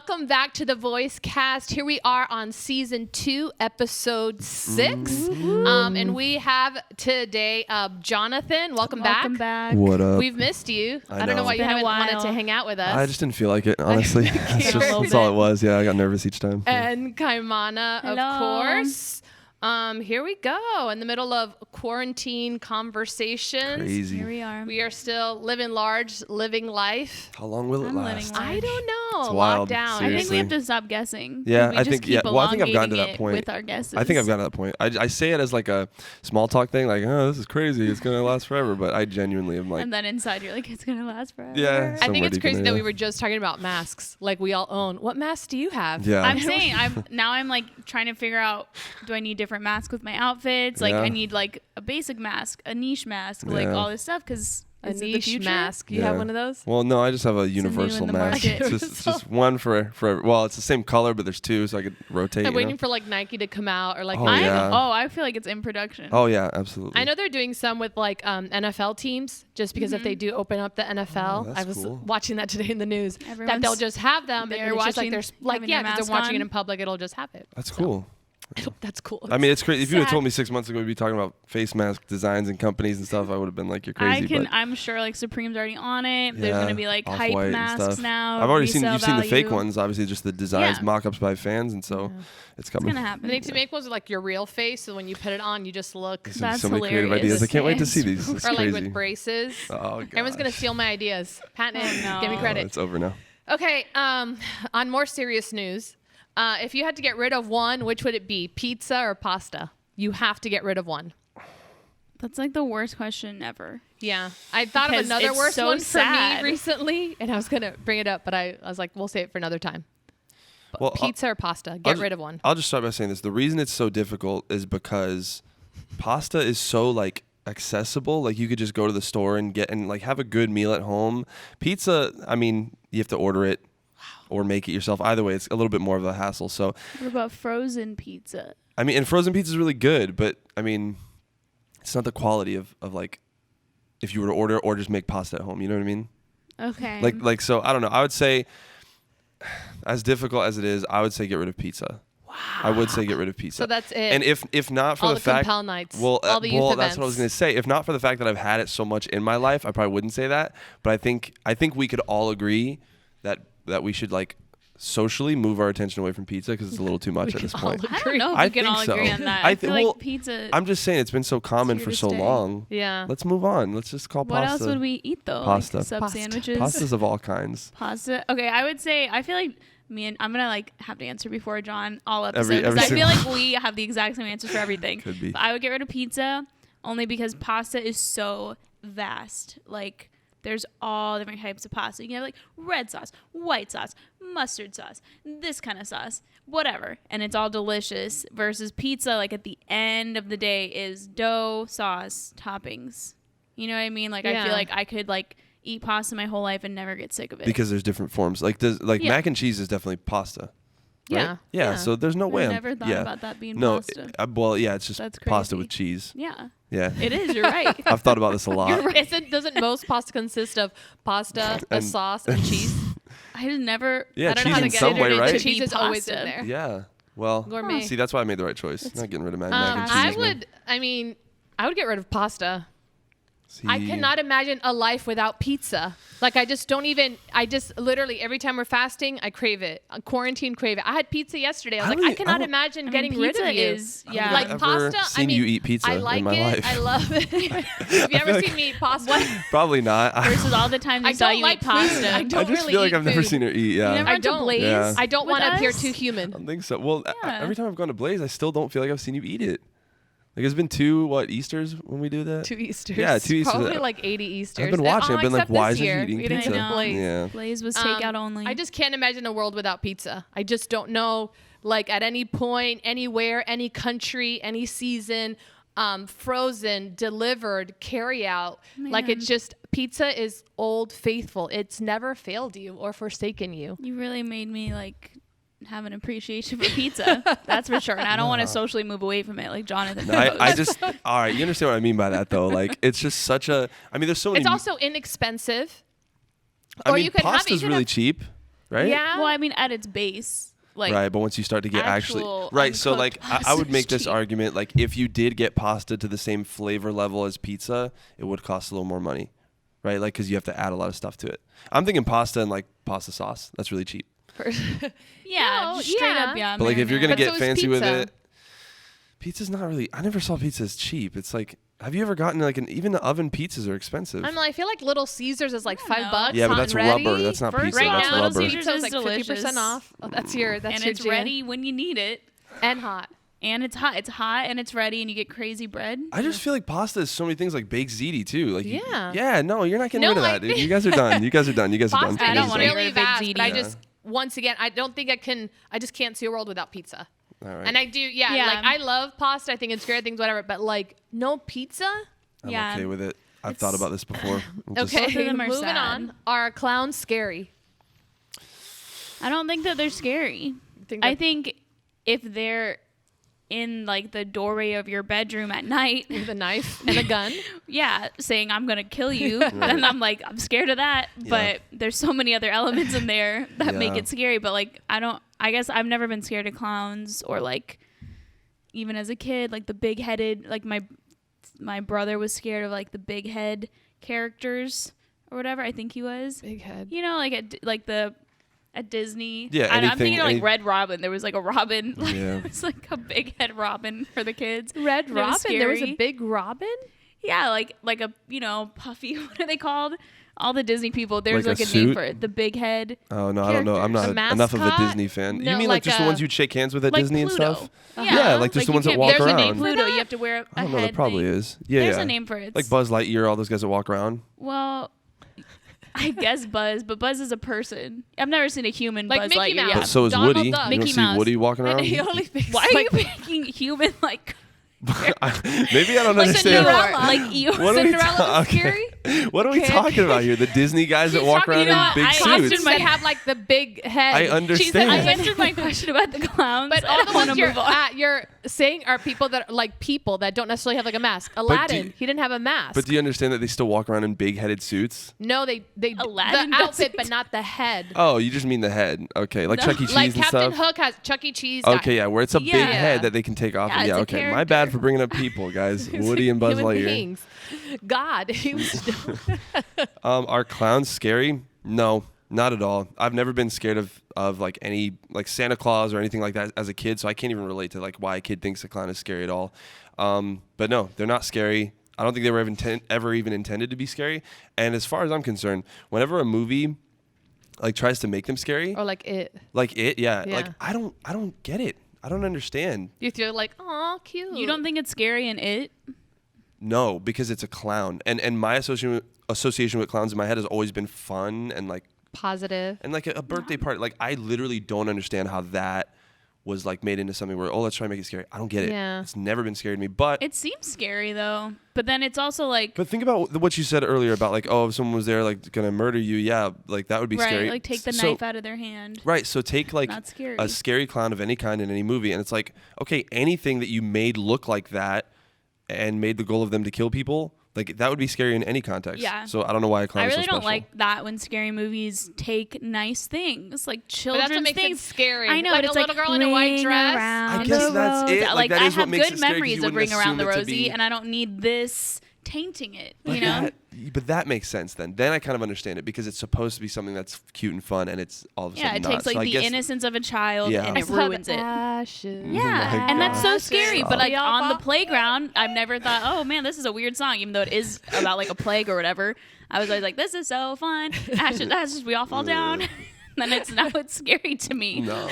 welcome back to the Voice Cast. Here we are on season 2, episode 6. And we have today Jonathan. Welcome back. What up? We've missed you. I don't know why you Been a haven't wanted while. to hang out with us. I just didn't feel like it, honestly. That's all it was. Yeah, I got nervous each time. And Kaimana, Hello. of course. Here we go. In the middle of quarantine conversations. Crazy. Here we are. We are still living large, living life. How long will it I'm last? living life. I don't know. It's wild. Lockdown. I think we Seriously. have to stop guessing. Yeah, we I just think- keep yeah, well, I think I've gotten to elongating that it point. with our guesses. I think I've gotten to that point. I say it as like a small talk thing, like, oh, this is crazy. It's going to last forever. But I genuinely am like, And then inside you're like, it's gonna last forever. Yeah. I think Somewhere it's deep in crazy there, that yeah. we were just talking about masks. Like we all own. What mask do you have? yeah. I'm saying I'm like trying to figure out, do I need different masks with my outfits? Like Yeah. I need like a basic mask, a niche mask, like Yeah. all this stuff because A is it the niche future? mask. You Yeah. have one of those? Well, no, I just have a new universal in the mask. market. It's just one for well, it's the same color, but there's two, so I could rotate. I'm you waiting know? for like Nike to come out or like Oh, Nike. yeah. I feel like it's in production. Oh, yeah, absolutely. I know they're doing some with like NFL teams just because if they do open up the NFL, Oh, that's I was cool. watching that today in the news that Everyone's they'll just have them and there then it's just like watching, there's like having yeah, their because they're mask watching it on. in public, it'll just have it. That's cool. That's cool. I mean, it's crazy. If you would have Sad. told me 6 months ago we'd be talking about face mask designs and companies and stuff, I would have been like, you're crazy. but I'm sure like Supreme's already on it. There's yeah, gonna be like Off-White hype and masks stuff. now. I've already seen resale you've seen the fake value. ones, obviously just the designs, Yeah. mock-ups by fans, and so it's It's coming. gonna happen. They need to make ones with like your real face, so when you put it on, you just look. There's That's so many creative hilarious. ideas. I can't wait to Yes. see these. It's Or like crazy. with braces. Oh, God. Everyone's gonna steal my ideas. Patent it. Oh, Give me no. credit. It's over now. Okay, on more serious news, if you had to get rid of one, which would it be? Pizza or pasta? You have to get rid of one. That's like the worst question ever. Yeah. I thought of Because another it's worse so one sad. for me recently, and I was going to bring it up, but I was like, we'll save it for another time. But Well, pizza or pasta? I'll Get ju- rid of one. I'll just start by saying this. The reason it's so difficult is because pasta is so like accessible. Like you could just go to the store and get and like have a good meal at home. Pizza, I mean, you have to order it or make it yourself. Either way, it's a little bit more of a hassle. So, What about frozen pizza? I mean, and frozen pizza is really good, but I mean, it's not the quality of like if you were to order or just make pasta at home. You know what I mean? Okay. Like so. I don't know. I would say, as difficult as it is, I would say get rid of pizza. Wow. I would say get rid of pizza. So that's it. And if not for all the the fact, compel nights, well, all the youth that's what I was events. going to say. If not for the fact that I've had it so much in my life, I probably wouldn't say that. But I think we could all agree that we should like socially move our attention away from pizza because it's a little too much at this point. I don't know if I we can think all so. agree on that. I I feel thi- well, like pizza. I'm just saying it's been so common here for to so stay. long. Yeah. Let's move on. Let's just call what pasta. else would we eat though? Pasta. Like sub Pasta. sandwiches. Pastas of all kinds. Pasta. Okay, I would say I feel like I'm gonna like have to answer before John all Every- episodes. 'cause every I feel single- like we have the exact same answers for everything. Could be. But I would get rid of pizza only because pasta is so vast. Like there's all different types of pasta. You can have like red sauce, white sauce, mustard sauce, this kind of sauce, whatever, and it's all delicious. Versus pizza, like at the end of the day, is dough, sauce, toppings. You know what I mean? Like I Yeah. feel like I could like eat pasta my whole life and never get sick of it. Because there's different forms. Like Yeah. mac and cheese is definitely pasta. Right? Yeah. Yeah. So there's no way. I I'm- never thought yeah. about that being No. pasta. Well, yeah. It's just That's pasta crazy. with cheese. Yeah, Yeah. it is. You're right. I've thought about this a lot. You're right. Doesn't most pasta consist of pasta, a And- sauce, and cheese? I just never. Yeah, I don't cheese know how to in get some it. way, The right? cheese is always in Pasta. there. Yeah. Well, Gourmet. see, that's why I made the right choice. Not getting rid of mac and cheese. I man. would. I mean, I would get rid of pasta. I See, cannot imagine a life without pizza. Like I just don't even. I just literally every time we're fasting, I crave it. Quarantine crave it. I had pizza yesterday. I was I like, don't I e- I cannot don't- imagine I mean, getting rid pizza of you. is I don't yeah. think Like I've ever pasta. seen I mean, you eat pizza I in like my it. life. I love it. Have you ever like- seen me eat pasta? Probably not. versus all the times I I saw don't you like eat pasta. food. I I don't just really feel like eat I've never food. seen her eat. You Yeah. never I went to don't. Blaze? Yeah. I don't with want to appear us? too I human. don't think so. Well, Yeah. every time I've gone to Blaze, I still don't feel like I've seen you eat it. Like it's been 2 Easters when we do that. 2 Easters. Yeah, 2 Easters. Probably like 80 Easters. I've been watching. I've been like, except why this is he year. eating We didn't pizza? get Blaze. Yeah. Blaze was takeout only. I just can't imagine a world without pizza. I just don't know, like at any point, anywhere, any country, any season, frozen, delivered, carry out. Like Man. it's just, pizza is old faithful. It's never failed you or forsaken you. You really made me like have an appreciation for pizza. That's for sure. And I don't want to socially move away from it like Jonathan. No, I just all right. You understand what I mean by that, though. Like it's just such a. I mean, there's so many. It's also inexpensive. I or mean, you could have it, you pasta's could really have- cheap. right? Yeah. Well, I mean, at its base, like Right, but once you start to get actually actual right, so uncooked like I would pasta make this is cheap. argument like if you did get pasta to the same flavor level as pizza, it would cost a little more money, right? Like because you have to add a lot of stuff to it. I'm thinking pasta and like pasta sauce. That's really cheap. yeah, No, just straight yeah. up, yeah. But like if you're gonna But get so is fancy with pizza. it, pizza's not really. I never saw pizza as cheap. It's like, have you ever gotten like even the oven pizzas are expensive. I feel like Little Caesars is like I don't $5. know. Yeah, but hot that's and ready. rubber. That's not First pizza. right That's now, Little rubber. Caesars Pizza is is like 50% delicious. off. Oh, that's your and your it's jam. ready when you need it, and hot. and it's hot. It's hot and it's ready, and you get crazy bread. I just feel like pasta is so many things like baked ziti too. Like Yeah. yeah, no, you're not getting No, rid of I that, dude. You guys are done. You guys are done. You guys are done. Pasta I don't is wanna Easy. get rid really of big vast, but I ziti. just once again I don't think I just can't see a world without pizza. All right. And I do, yeah, Yeah. like I love pasta. I think it's great things, whatever. But like no pizza. I'm Yeah. okay with it. I've thought about this before. Just- Okay, Both of them are moving sad. on. Are clowns scary? I don't think that they're scary. I think if they're in like the doorway of your bedroom at night, with a knife and a gun. yeah, saying I'm gonna kill you, then I'm like I'm scared of that. Yeah. But there's so many other elements in there that make Yeah. it scary. But like I guess I've never been scared of clowns or like even as a kid, like the big headed, like my brother was scared of like the big head characters or whatever. I think he was. Big head. You know, like at Disney. Yeah, I'm anything- thinking of any- like Red Robin. There was like a Robin. Like, Yeah. It was like a big head Robin for the kids. Red And it was Robin. There was a scary. big Robin. Yeah, like a puffy. What are they called? All the Disney people. There's Like like a a name suit? for it. The big head. Oh no, I don't know. I'm Characters. not A enough of a mascot? Disney fan. No, You mean like just the like ones a- you'd shake hands with at Like Disney Pluto. and stuff? Yeah, like just the you ones that can't- walk there's a name around. Pluto. You have to wear a I don't know. There head probably thing. is. Yeah, There's yeah. a name for it. Like Buzz Lightyear, all those guys that walk around. Well, I guess Buzz, but Buzz is a person. I've never seen a human Like Buzz Mickey Lightyear. Mouse. Yeah. But so is Donald Woody. Duck. You Mickey don't see Mouse. Woody walking around. He only thinks Why are like, you making human like Maybe I don't Like understand. Cinderella. like Eeyore? What are we Cinderella was talking- scary? What are we Okay. talking about here? The Disney guys that She's walk talking around in about big costumes suits. that have like the big head. I She said, understand. I answered my question about the clowns. But all the I wanna ones move on. you're saying are people that don't necessarily have like a mask. Aladdin, he didn't have a mask. But do you understand that they still walk around in big-headed suits? no, they Aladdin the outfit, doesn't. but not the head. Oh, you just mean the head. Okay, like No. Chuck E. Cheese Like and Captain stuff. Hook has Chuck E. Cheese. Okay, yeah, where it's a big Yeah. head that they can take off. Yeah, Yeah, it's a okay. My bad character. for bringing up people, guys. Woody and Buzz Human Lightyear. beings. God, he was. Are clowns scary? No, not at all. I've never been scared of like any like Santa Claus or anything like that as a kid, so I can't even relate to like why a kid thinks a clown is scary at all. But no, they're not scary. I don't think they were ever even intended to be scary. And as far as I'm concerned, whenever a movie like tries to make them scary, or like it. like it, yeah, Yeah. like I don't get it. I don't understand. You're like, oh, cute. You don't think it's scary in it? No, because it's a clown, and my association with clowns in my head has always been fun and like positive. like a birthday party. Like I literally don't understand how that was like made into something where let's try and make it scary. I don't get it. Yeah. It's never been scary to me. But It seems scary though. But then it's also like think about what you said earlier about like if someone was there like gonna murder you, yeah, like that would be right, scary. like take the So- knife out of their hand. Right, so take like Not scary. a scary clown of any kind in any movie, and it's like, okay, anything that you made look like that and made the goal of them to kill people, like that would be scary in any context. Yeah. So I don't know why a clown I is really so don't special. like that when scary movies take nice things like But children's that's what makes things. it scary. I know, like but it's a little like girl in a white ring dress. around I guess the that's rosy. it. Like, Like that I is what have makes good it scary 'cause memories you of wouldn't Ring Around the assume it to Rosie, be- and I don't need this tainting it. But You know? but that makes sense then. Then I kind of understand it because it's supposed to be something that's cute and fun, and it's all of a Yeah, sudden it not. takes like So I the guess- innocence of a child Yeah. and I it saw ruins the it. ashes. Yeah, my and that's so God. scary. Stop. But like Y'all on the bop. playground, I've never thought, oh man, this is a weird song, even though it is about like a plague or whatever. I was always like, this is so fun. Ashes, we all fall down. Then now it's scary to me. No.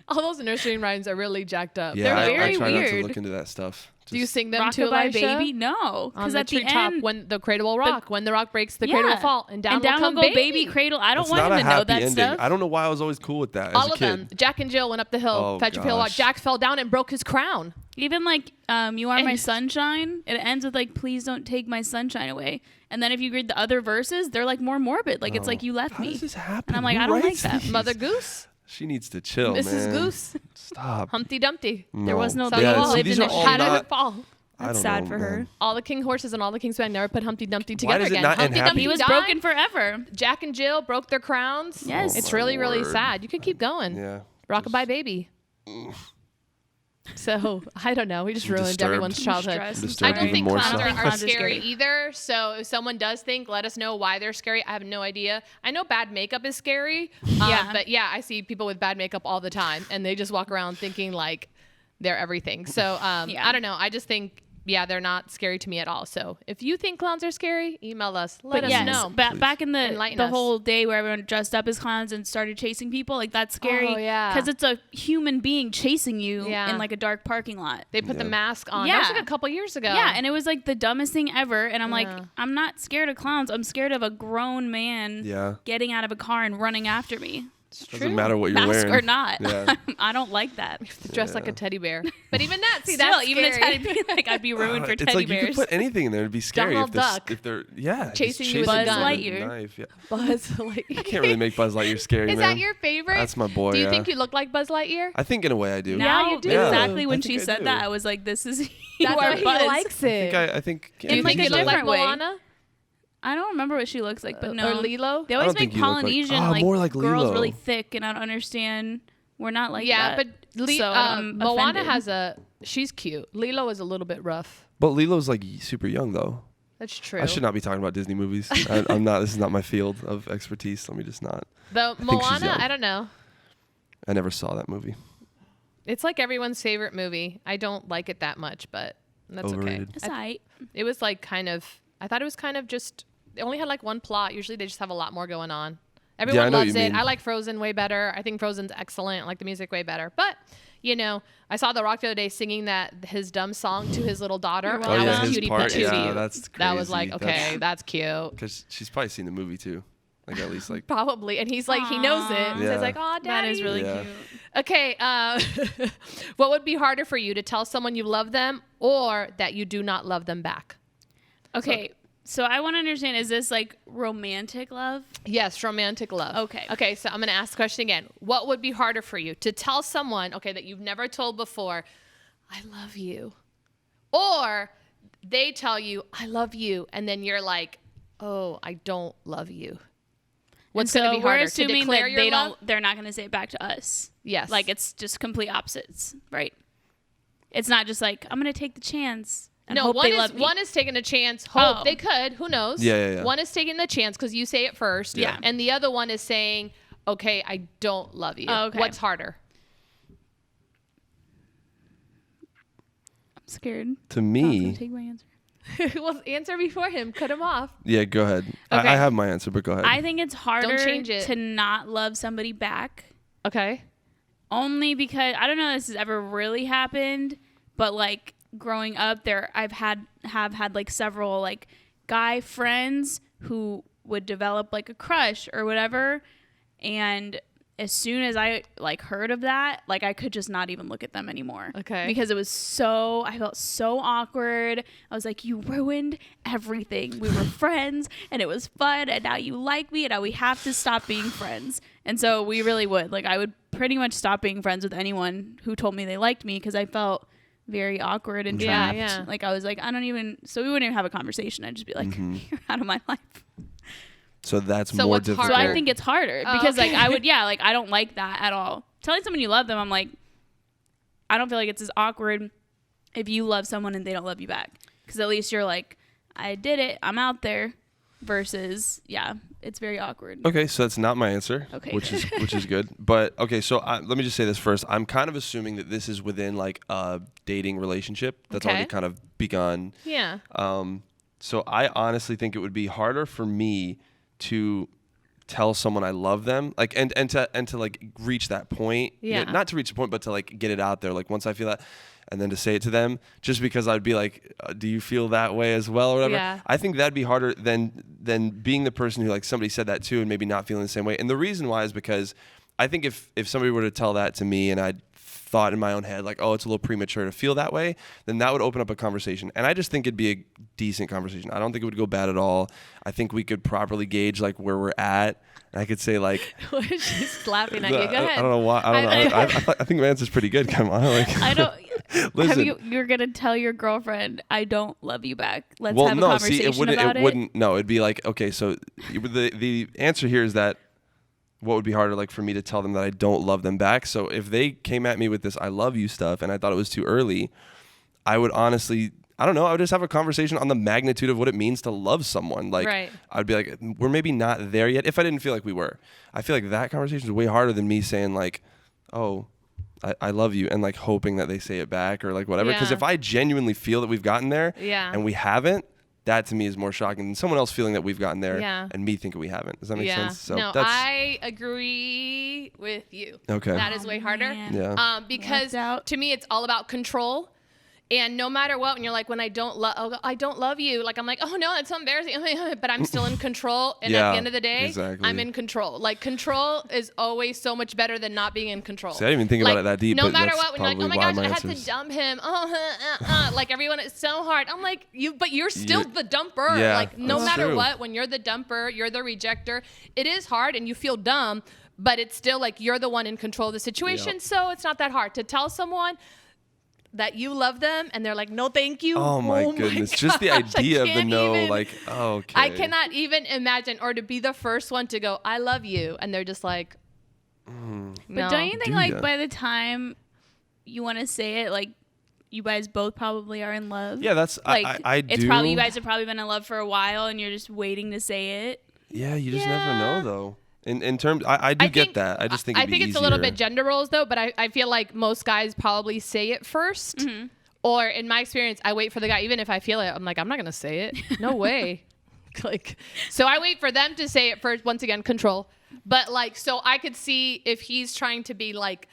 All those nursery rhymes are really jacked up. Yeah, They're I very try not to weird. look into that stuff. Do you Just- sing them to Rockabye Elisha? Baby? No, On because the at the treetop, end, when the cradle will rock, when the rock breaks, the cradle will fall, and down, will come go baby cradle. I don't It's want not him a to know happy that ending. stuff. I don't know why I was always cool with that as All a of kid. them. Jack and Jill went up the hill, Oh, fetch a pill. gosh. Jack fell down and broke his crown. Even like You Are My And- Sunshine, it ends with like, please don't take my sunshine away. And then if you read the other verses, they're like more morbid. Like it's like you left How me. does this happen? And I'm like, Who I don't like writes that. these? Mother Goose, She needs to chill, Mrs. man. Goose, Stop. Humpty Dumpty. There was no So baby you who all lived these in are a all How did not- it fall? I That's don't sad know, for her. man. All the king horses and all the kingsmen never put Humpty Dumpty Why together does it again. not end Humpty happy? Dumpty He was died. broken forever. Jack and Jill broke their crowns. Yes. It's my really, really word. sad. You could keep going. Yeah. Rockabye Baby. So I don't know. We just I'm ruined disturbed. everyone's childhood. Stressed. Disturbed I don't even think more clowns so. are Clowns are scary scary. either. So if someone does think, let us know why they're scary. I have no idea. I know bad makeup is scary. Yeah. But yeah, I see people with bad makeup all the time, and they just walk around thinking like they're everything. So Yeah. I don't know. I just think. Yeah, they're not scary to me at all. So if you think clowns are scary, email us. Let us know. Back in the Enlighten us. whole day where everyone dressed up as clowns and started chasing people, like that's scary. Oh, yeah. Because it's a human being chasing you Yeah. in like a dark parking lot. They put the Yeah. mask on. That was Yeah. like a couple years ago. Yeah, and it was like the dumbest thing ever. And I'm like, Yeah. I'm not scared of clowns. I'm scared of a grown man Yeah. getting out of a car and running after me. Doesn't matter what you're Mask wearing. or not. Yeah. I don't like that. dressed like a teddy bear. But even that, see, Still, that's even a scary. teddy bear, like I'd be ruined for It's teddy like you bears. could put anything in there to be scary Donald if, this, Duck. if they're just Chasing you with a you gun. a knife. Yeah. Buzz Lightyear. Can't really make Buzz Lightyear scary, Is man. that your favorite? That's my boy. Do you yeah. think you look like Buzz Lightyear? I think in a way I do. now, Yeah, you do. exactly Yeah, when I she think I said do. that, I was like, this is you That's are why he Buzz. likes it. I think. Do you in, think like, you a look like different way. Moana I don't remember what she looks like, but no. or Lilo? They always don't think make you look like- Polynesian Oh, more like girls Lilo. really thick, and I don't understand. We're not like Yeah, that. but So I'm Moana offended. she's cute. Lilo is a little bit rough. But Lilo's like super young though. That's true. I should not be talking about Disney movies. I'm not. This is not my field of expertise. Let me just not. Though think she's Moana, young. I don't know. I never saw that movie. It's like everyone's favorite movie. I don't like it that much, but that's Overrated. okay. It's aight. It was like I thought it was kind of just, it only had like one plot. Usually they just have a lot more going on. Everyone I know what loves you it. mean. I like Frozen way better. I think Frozen's excellent. I like the music way better. But, you know, I saw The Rock the other day singing his dumb song to his little daughter. You're And welcome. that Oh, yeah, was his cutie part, patootie. yeah, that's That was like, crazy. okay, that's cute. Because she's probably seen the movie too. Like at least like. Probably. And he's like, he knows it. Aw. So Yeah. he's like, oh, daddy. That is really Yeah. cute. Okay. What would be harder for you, to tell someone you love them or that you do not love them back? Okay, so I want to understand, is this like romantic love? Yes, romantic love. Okay. Okay, so I'm going to ask the question again. What would be harder for you, to tell someone, okay, that you've never told before, I love you, or they tell you, I love you, and then you're like, oh, I don't love you? What's And going so to be harder? we're To assuming declare that your they love? they're not going to say it back to us. Yes. Like it's just complete opposites, right? It's not just like, I'm going to take the chance and no, hope one they is love me. one is taking a chance. Hope Oh. they could. Who knows? Yeah. One is taking the chance because you say it first. Yeah. And the other one is saying, okay, I don't love you. Oh, okay. What's harder? I'm scared. To Bob's gonna me, take my answer. Well, answer before him. Cut him off. yeah. Go ahead. Okay. I have my answer, but go ahead. I think it's harder change it. to not love somebody back. Okay. Only because I don't know if this has ever really happened, but like growing up have had like several like guy friends who would develop like a crush or whatever, and as soon as I like heard of that, like I could just not even look at them anymore. Okay. Because it was I felt so awkward. I was like, you ruined everything. We were friends and it was fun, and now you like me, and now we have to stop being friends. And so we really would. Like I would pretty much stop being friends with anyone who told me they liked me because I felt very awkward and Yeah, trapped. yeah. Like I was like, so we wouldn't even have a conversation. I'd just be like, you're out of my life. so that's So more what's difficult. So harder? I think it's harder Oh, because like okay. I would, like I don't like that at all. Telling someone you love them, I'm like, I don't feel like it's as awkward if you love someone and they don't love you back. Because at least you're like, I did it, I'm out there. Versus, it's very awkward. Okay, so that's not my answer, Okay. which is good. But okay, so let me just say this first. I'm kind of assuming that this is within like a dating relationship that's Okay. already kind of begun. Yeah. So I honestly think it would be harder for me to tell someone I love them, like and to like reach that point. Yeah. Not to reach the point, but to like get it out there. Like once I feel that, and then to say it to them, just because I'd be like, do you feel that way as well, or whatever? Yeah. I think that'd be harder than being the person who like somebody said that to and maybe not feeling the same way. And the reason why is because I think if somebody were to tell that to me and I'd thought in my own head like, oh, it's a little premature to feel that way, then that would open up a conversation. And I just think it'd be a decent conversation. I don't think it would go bad at all. I think we could properly gauge like where we're at. And I could say like, She's laughing at you. Go ahead. I don't know why. I don't know. I think my answer's pretty good. Come on. Like, I don't. Listen. You're gonna tell your girlfriend, I don't love you back. Let's Well, have a no, conversation see, about it. it wouldn't. No, it'd be like, okay, so the answer here is that what would be harder, like for me to tell them that I don't love them back. So if they came at me with this "I love you" stuff, and I thought it was too early, I would honestly, I don't know, I would just have a conversation on the magnitude of what it means to love someone. Like, Right. I'd be like, we're maybe not there yet. If I didn't feel like we were, I feel like that conversation is way harder than me saying like, oh, I love you, and like hoping that they say it back or like whatever. Because Yeah. if I genuinely feel that we've gotten there, Yeah. and we haven't, that to me is more shocking than someone else feeling that we've gotten there Yeah. and me thinking we haven't. Does that make sense? So no, that's I agree with you. okay. That is way harder. man. Yeah. Because Left out. to me, it's all about control. And no matter what, when you're like, when I don't love you, like I'm like, oh no, that's so embarrassing. But I'm still in control. And at Yeah, the end of the day, exactly. I'm in control. Like control is always so much better than not being in control. See, I didn't even think about it that deep, No but matter that's what, when you're like, oh probably my why gosh, my I had to answer's- dump him. Like everyone, it's so hard. I'm like, but you're still You're- the dumper. Yeah, like no that's matter true. what, when you're the dumper, you're the rejecter. It is hard and you feel dumb, but it's still like you're the one in control of the situation. Yep. So it's not that hard to tell someone that you love them and they're like, no, thank you. Oh my goodness. Just the gosh, I idea of the can't no, even- like, oh, okay. I cannot even imagine, or to be the first one to go, I love you. And they're just like, no. But don't you think Do like ya? by the time you want to say it, like you guys both probably are in love? Yeah, that's Like I it's do. probably you guys have probably been in love for a while and you're just waiting to say it. Yeah, you just Yeah. never know though. In terms, I do get that. I just think I it'd think be it's a little easier. bit gender roles though, but I feel like most guys probably say it 1st. Mm-hmm. Or in my experience, I wait for the guy, even if I feel it, I'm like, I'm not gonna say it. No way. Like, so I wait for them to say it first. Once again, control. But like, so I could see if he's trying to be like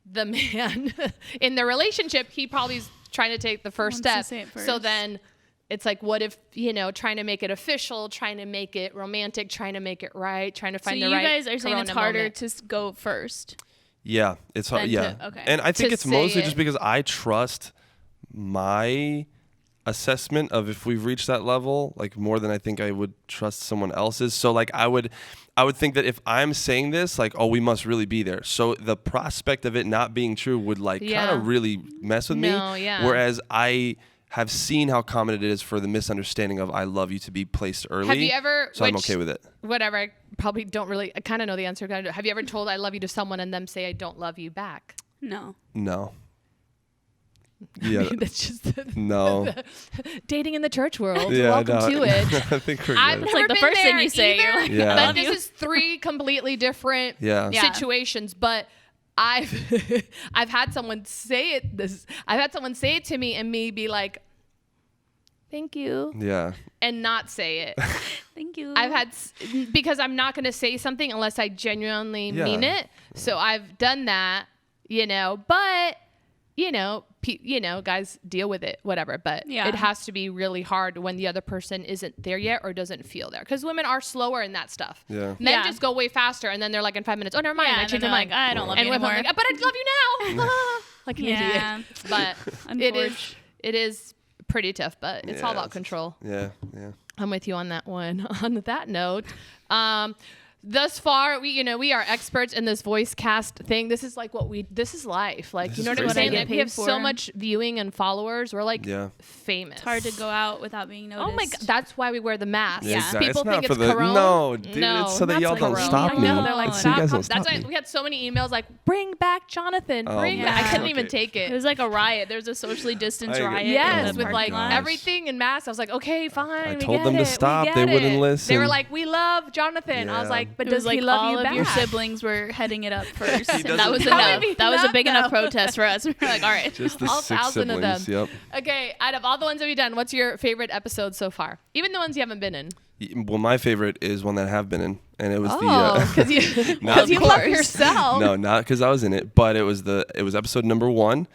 the man in the relationship, he probably is trying to take the first Wants to step. say it So first. then it's like, what if, trying to make it official, trying to make it romantic, trying to make it right, trying to find So the you right guys are saying it's Corona harder moment. to go first. Yeah, it's hard. Than Yeah, to- okay. and I think To it's mostly say just it. because I trust my assessment of if we've reached that level, like more than I think I would trust someone else's. So like I would think that if I'm saying this, like, oh, we must really be there. So the prospect of it not being true would like kind Yeah. of really mess with No, me. yeah. Whereas I have seen how common it is for the misunderstanding of "I love you" to be placed early. Have you ever? So I'm which- okay with it. Whatever. I probably don't really. I kind of know the answer. Have you ever told "I love you" to someone and them say "I don't love you" back? No. No. Yeah. That's just No. dating in the church world. Yeah. Welcome no. to it. I think we're I've good. never like the been first thing there you say, you're either, like, Yeah. but love this you. is 3 completely different Yeah. Yeah. situations. But I've I've had someone say it. I've had someone say it to me and me be like, "Thank you," Yeah. and not say it. Thank you. I've had because I'm not going to say something unless I genuinely Yeah. mean it. So I've done that, but guys deal with it, whatever. But Yeah. it has to be really hard when the other person isn't there yet or doesn't feel there, because women are slower in that stuff. Yeah. Men Yeah. just go way faster, and then they're like in 5 minutes, oh, never mind, Yeah, I and changed then my they're mind. like, I don't love and you women are anymore. like, but I love you now, like an Yeah. idiot. But Unfortunate. it is pretty tough, but it's all Yeah, about control. Yeah. Yeah. I'm with you on that one. On that note, thus far, we are experts in this voice cast thing. This is like this is life. Like, This you know is what I'm crazy. saying? What I Like, get we have paid so for. much viewing and followers. We're like Yeah. famous. It's hard to go out without being noticed. Oh my god, that's why we wear the mask. Yeah, exactly. People It's not think for it's the- corona. no, dude, no, it's so that that's y'all like don't corona. stop I me. know, they're like, So you stop. guys don't That's stop why me. we had so many emails like, bring back Jonathan. Oh Bring my back. I couldn't God. even Okay. take It it. was like a riot. There was a socially distanced I- riot. Yes, in the with like parking lot. gosh. everything in mass. I was like, okay, fine. I we told get them to it, we stop. get They wouldn't it. They listen. were like, we love Jonathan. I was Yeah. like, but It does was like he love all you of back? your siblings were heading it up first. He and that doesn't was know. enough. How did That was he a big not enough know? protest for us. We were like, all right. Just the All 6 1,000 of siblings. them. Yep. Okay, out of all the ones that we've done, what's your favorite episode so far? Even the ones you haven't been in. Well, my favorite is one that I have been in, and it was Because you, No, cause you of love course. yourself. no, not because I was in it, but it was episode number 1,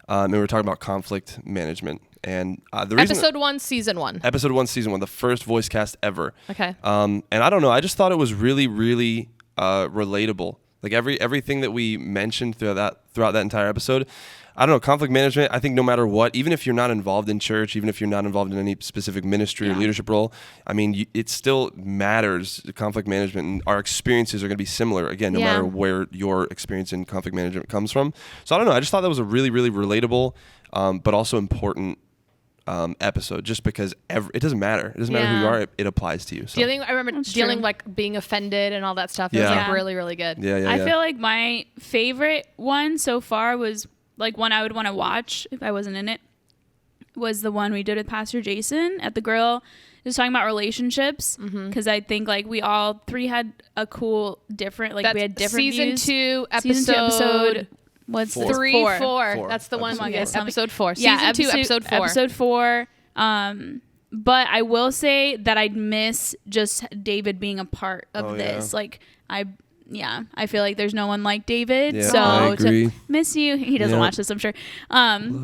and we were talking about conflict management, and the reason Episode 1, season 1. episode 1, season 1, the first voice cast ever. Okay. And I don't know, I just thought it was really, really relatable. Like everything that we mentioned throughout that entire episode. I don't know, conflict management, I think no matter what, even if you're not involved in church, even if you're not involved in any specific ministry or leadership role, I mean, it still matters, conflict management, and our experiences are going to be similar, again, no Yeah. matter where your experience in conflict management comes from. So I don't know, I just thought that was a really, really relatable but also important episode, just because it doesn't matter. It doesn't matter who you are. It applies to you. So. I remember That's dealing true. like being offended and all that stuff. It was Yeah. like really, really good. Yeah. I feel like my favorite one so far was like one I would want to watch if I wasn't in it, was the one we did with Pastor Jason at the Grill. Just talking about relationships, because I think like we all three had a cool different, like we had different season views. 2 Season 2 episode. What's Four. this? 3, Four. 4. That's the one. Episode Yes, four. episode 4. Yeah, Season 2, episode 4. Episode 4. But I will say that I'd miss just David being a part of Oh, this. yeah. Like I feel like there's no one like David. Yeah, so I agree. to miss you, he doesn't Yeah. watch this, I'm sure.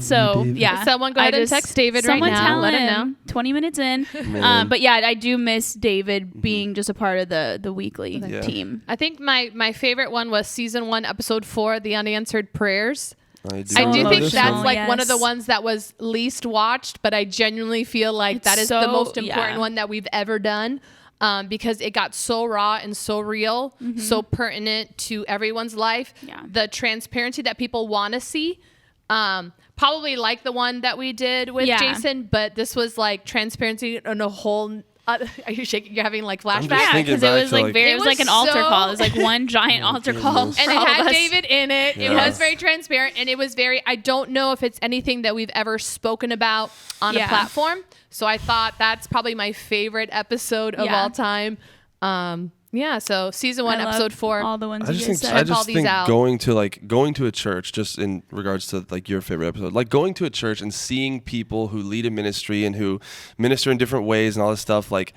So David. yeah, Someone go ahead and text David right someone now. tell Let him him. know. 20 minutes in. Man. But yeah, I do miss David being just a part of the weekly Yeah. team. I think my favorite one was season 1, episode 4, the unanswered prayers. I I So do think emotional, that's like one of the yes. ones that was least watched, but I genuinely feel like It's that is the so- most important yeah. one that we've ever done. Because it got so raw and so real, so pertinent to everyone's life. Yeah. The transparency that people want to see. Probably like the one that we did with Yeah. Jason, but this was like transparency on a whole. Are you shaking? You're having like just flashbacks. Yeah, thinking because it back was to, like like- very, It it was like was an altar so- call. It was like one giant altar call. goodness. for And it all of had us. David in it. It Yeah. was very transparent, and it was very. I don't know if it's anything that we've ever spoken about on Yeah. a platform. So I thought that's probably my favorite episode of Yeah. all time. Yeah. So season 1, I love episode 4. all the ones I you just guys think said. I Check all just these think out. going to a church, just in regards to like your favorite episode, like going to a church and seeing people who lead a ministry and who minister in different ways and all this stuff, like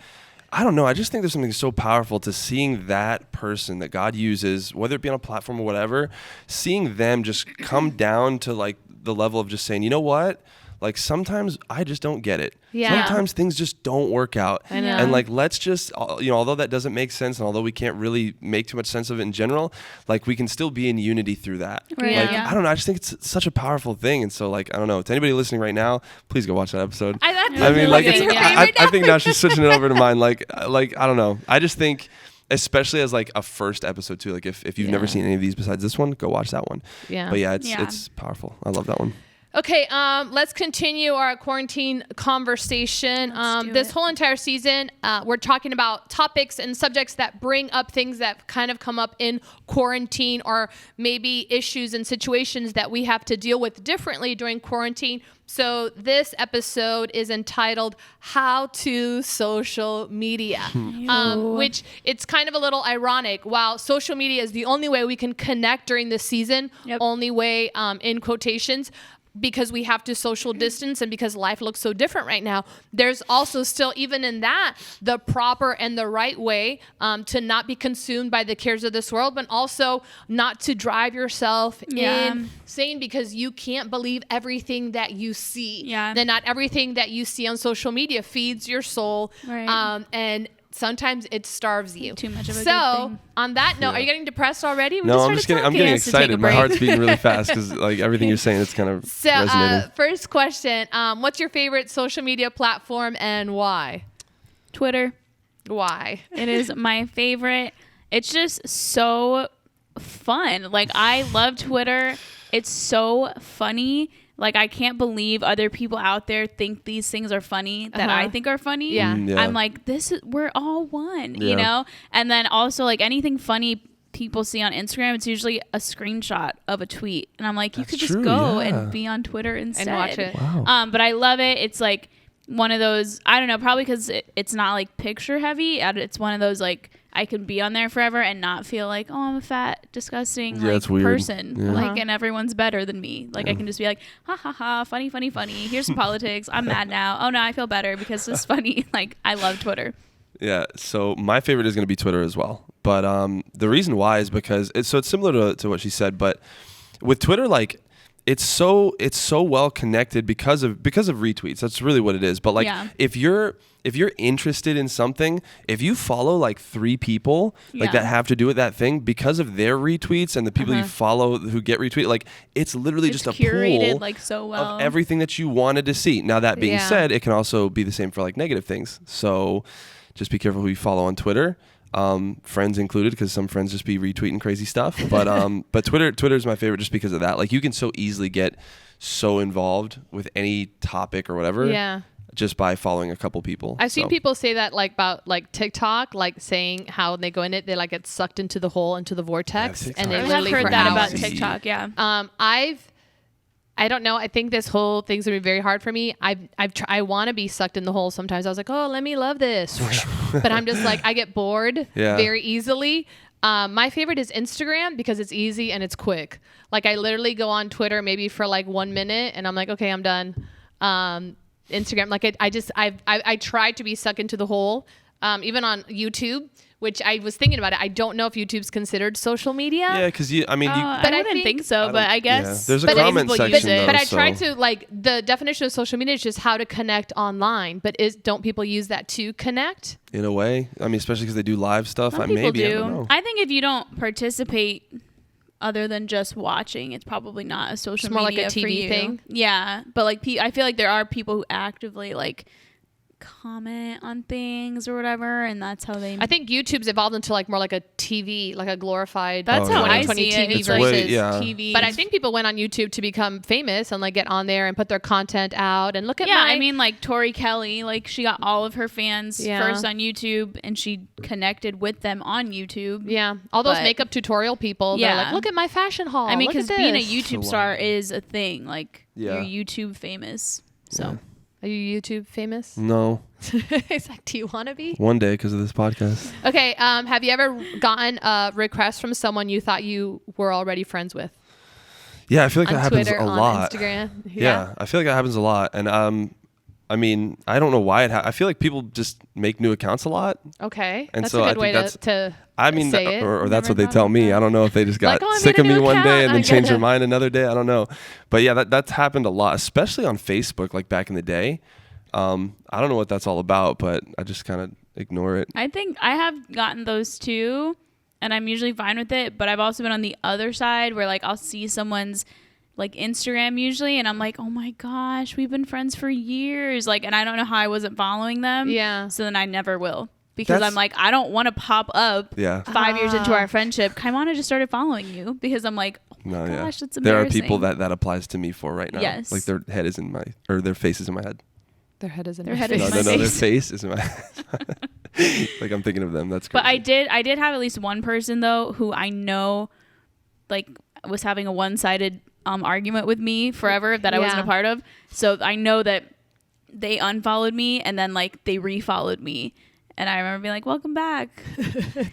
I don't know, I just think there's something so powerful to seeing that person that God uses, whether it be on a platform or whatever, seeing them just come down to like the level of just saying, you know what? Like sometimes I just don't get it. Yeah. Sometimes things just don't work out. I know. And like let's just although that doesn't make sense and although we can't really make too much sense of it in general, like we can still be in unity through that. Right, Like yeah. I don't know, I just think it's such a powerful thing. And so like I don't know, to anybody listening right now, please go watch that episode. I mean, like it's it's, your yeah. favorite I think now she's switching it over to mine. Like I don't know. I just think, especially as like a first episode too. Like if you've never Yeah. seen any of these besides this one, go watch that one. Yeah. But yeah, Yeah. it's powerful. I love that one. Okay, let's continue our quarantine conversation. Let's do This it. whole entire season, we're talking about topics and subjects that bring up things that kind of come up in quarantine, or maybe issues and situations that we have to deal with differently during quarantine. So this episode is entitled "How to Social Media," which it's kind of a little ironic. While social media is the only way we can connect during this season, Yep. only way in quotations, because we have to social distance and because life looks so different right now, there's also still, even in that, the proper and the right way to not be consumed by the cares of this world, but also not to drive yourself Yeah. insane because you can't believe everything that you see. Yeah. Then not everything that you see on social media feeds your soul. Right. And sometimes it starves you. Too much of a so, good thing. on that note, are you getting depressed already? We No, just I'm started just getting I'm talking. getting Has to take a excited. My break. heart's beating really fast because like everything you're saying, it's kind of So, resonating. first question: what's your favorite social media platform and why? Twitter. Why? It is my favorite. It's just so fun. Like I love Twitter. It's so funny. Like I can't believe other people out there think these things are funny that I think are funny. Yeah. Yeah. I'm like, we're all one, Yeah. you know? And then also like anything funny people see on Instagram, it's usually a screenshot of a tweet. And I'm like, you That's could just true, go yeah. and be on Twitter instead. And watch it. Wow. But I love it. It's like one of those, I don't know, probably because it's not like picture heavy. It's one of those like I can be on there forever and not feel like, oh, I'm a fat, disgusting Yeah, like it's weird. person. Yeah. Like, and everyone's better than me. Like I can just be like, ha ha ha, funny, funny, funny. Here's some politics. I'm mad now. Oh no, I feel better because it's funny. Like I love Twitter. Yeah, so my favorite is going to be Twitter as well. But the reason why is because it's similar to what she said, but with Twitter, like it's so well connected because of retweets. That's really what it is. But like Yeah. if you're interested in something, if you follow like 3 people like Yeah. that have to do with that thing, because of their retweets and the people you follow who get retweeted, like it's literally It's just a curated pool like so well. of everything that you wanted to see. Now that being Yeah. said, it can also be the same for like negative things. So just be careful who you follow on Twitter. friends included, because some friends just be retweeting crazy stuff. But Twitter is my favorite just because of that. Like, you can so easily get so involved with any topic or whatever. Yeah. Just by following a couple people. I've seen So, people say that like about like TikTok, like saying how when they go in it, they like get sucked into the hole, into the vortex, Yeah, and they TikTok. I have literally heard for that hours. about TikTok. Yeah. I don't know. I think this whole thing's gonna be very hard for me. I want to be sucked in the hole sometimes. I was like, oh, let me love this, but I'm just like, I get bored very easily. My favorite is Instagram because it's easy and it's quick. Like, I literally go on Twitter maybe for like 1 minute and I'm like, okay, I'm done. Instagram, like I tried to be sucked into the hole, even on YouTube, which I was thinking about it. I don't know if YouTube's considered social media. Yeah, because But I But I wouldn't think- think so. But I guess There's a But it's- comment people use section it. though. But I so- tried to, like, the definition of social media is just how to connect online. But don't people use that to connect? in a way. I mean, especially because they do live stuff. some people Maybe I do. don't know. I think if you don't participate, other than just watching, it's probably not a social It's more like media a TV for you. thing. Yeah, but like I feel like there are people who actively like comment on things or whatever, and that's how they. I think YouTube's evolved into like more like a TV, like a glorified. that's Oh, how yeah. I 2020 see it. TV It's versus like yeah. TV. But I think people went on YouTube to become famous and like get on there and put their content out and look at yeah, my. I mean, like Tori Kelly, like she got all of her fans Yeah. first on YouTube, and she connected with them on YouTube. yeah, all those but- makeup tutorial people. Yeah, Yeah. like, look at my fashion haul. I mean, look at because being a this." YouTube So star long. is a thing. Like Yeah. you're YouTube famous. So Are you YouTube famous? No, It's like, do you want to be? one day because of this podcast. Okay. Have you ever gotten a request from someone you thought you were already friends with Yeah, I feel like on that happens Twitter, a on lot. Instagram? Yeah, I feel like that happens a lot, and I mean, I don't know why I feel like people just make new accounts a lot. Okay. And That's so a I good way think to I mean, say it. or that's Never what they thought tell of me. that. I don't know if they just got Like, oh, I sick made of a me new one account. day and I then get changed their it. mind another day. I don't know. But yeah, that's happened a lot, especially on Facebook, like back in the day. I don't know what that's all about, but I just kind of ignore it. I think I have gotten those too, and I'm usually fine with it. But I've also been on the other side where like I'll see someone's like Instagram usually, and I'm like, oh my gosh, we've been friends for years. Like, and I don't know how I wasn't following them. Yeah. So then I never will because That's- I'm like, I don't want to pop up. Yeah. 5 years into our friendship, Kaimana just started following you because I'm like, oh No, my yeah. gosh, that's There are embarrassing. people that applies to me for right now. Yes. Like their head is in my, or their face is in my head. Their head is in Their my head face. is No, in my no, their face. face is in my head. Like I'm thinking of them. That's crazy. But I did have at least one person though who I know like was having a one-sided argument with me forever that I wasn't Yeah. a part of. So I know that they unfollowed me and then like they refollowed me. And I remember being like, "Welcome back."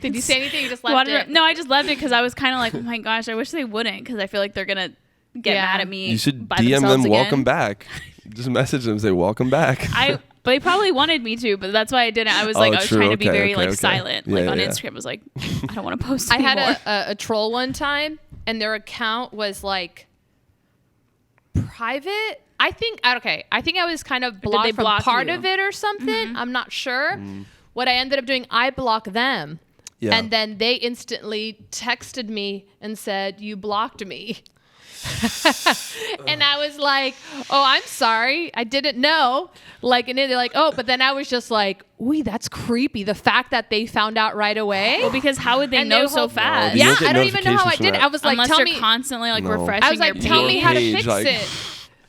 Did you say anything? You just left it. No, I just left it because I was kind of like, "Oh my gosh, I wish they wouldn't," because I feel like they're gonna get Yeah. mad at me. You should by DM them, themselves welcome again. back. Just message them, say welcome back. They probably wanted me to, but that's why I didn't. I was like, I was true. trying to be Okay, very okay, like okay. silent. Yeah, Like on yeah. Instagram, I was like, I don't want to post I anymore. had a troll one time, and their account was like private. I think I was kind of did blocked they from block part you? of it or something. I'm not sure. What I ended up doing, I blocked them. Yeah. And then they instantly texted me and said, "You blocked me." And I was like, "Oh, I'm sorry. I didn't know." Like, and then they're like, "Oh," but then I was just like, "Ooh, that's creepy." The fact that they found out right away. Well, because how would they And know their so whole- fast? You Yeah, don't get I don't even know how I notifications did from it. that. I was like, Unless "Tell you're me." constantly like No. refreshing I was like, your "Tell me page. how to Page, fix like- it."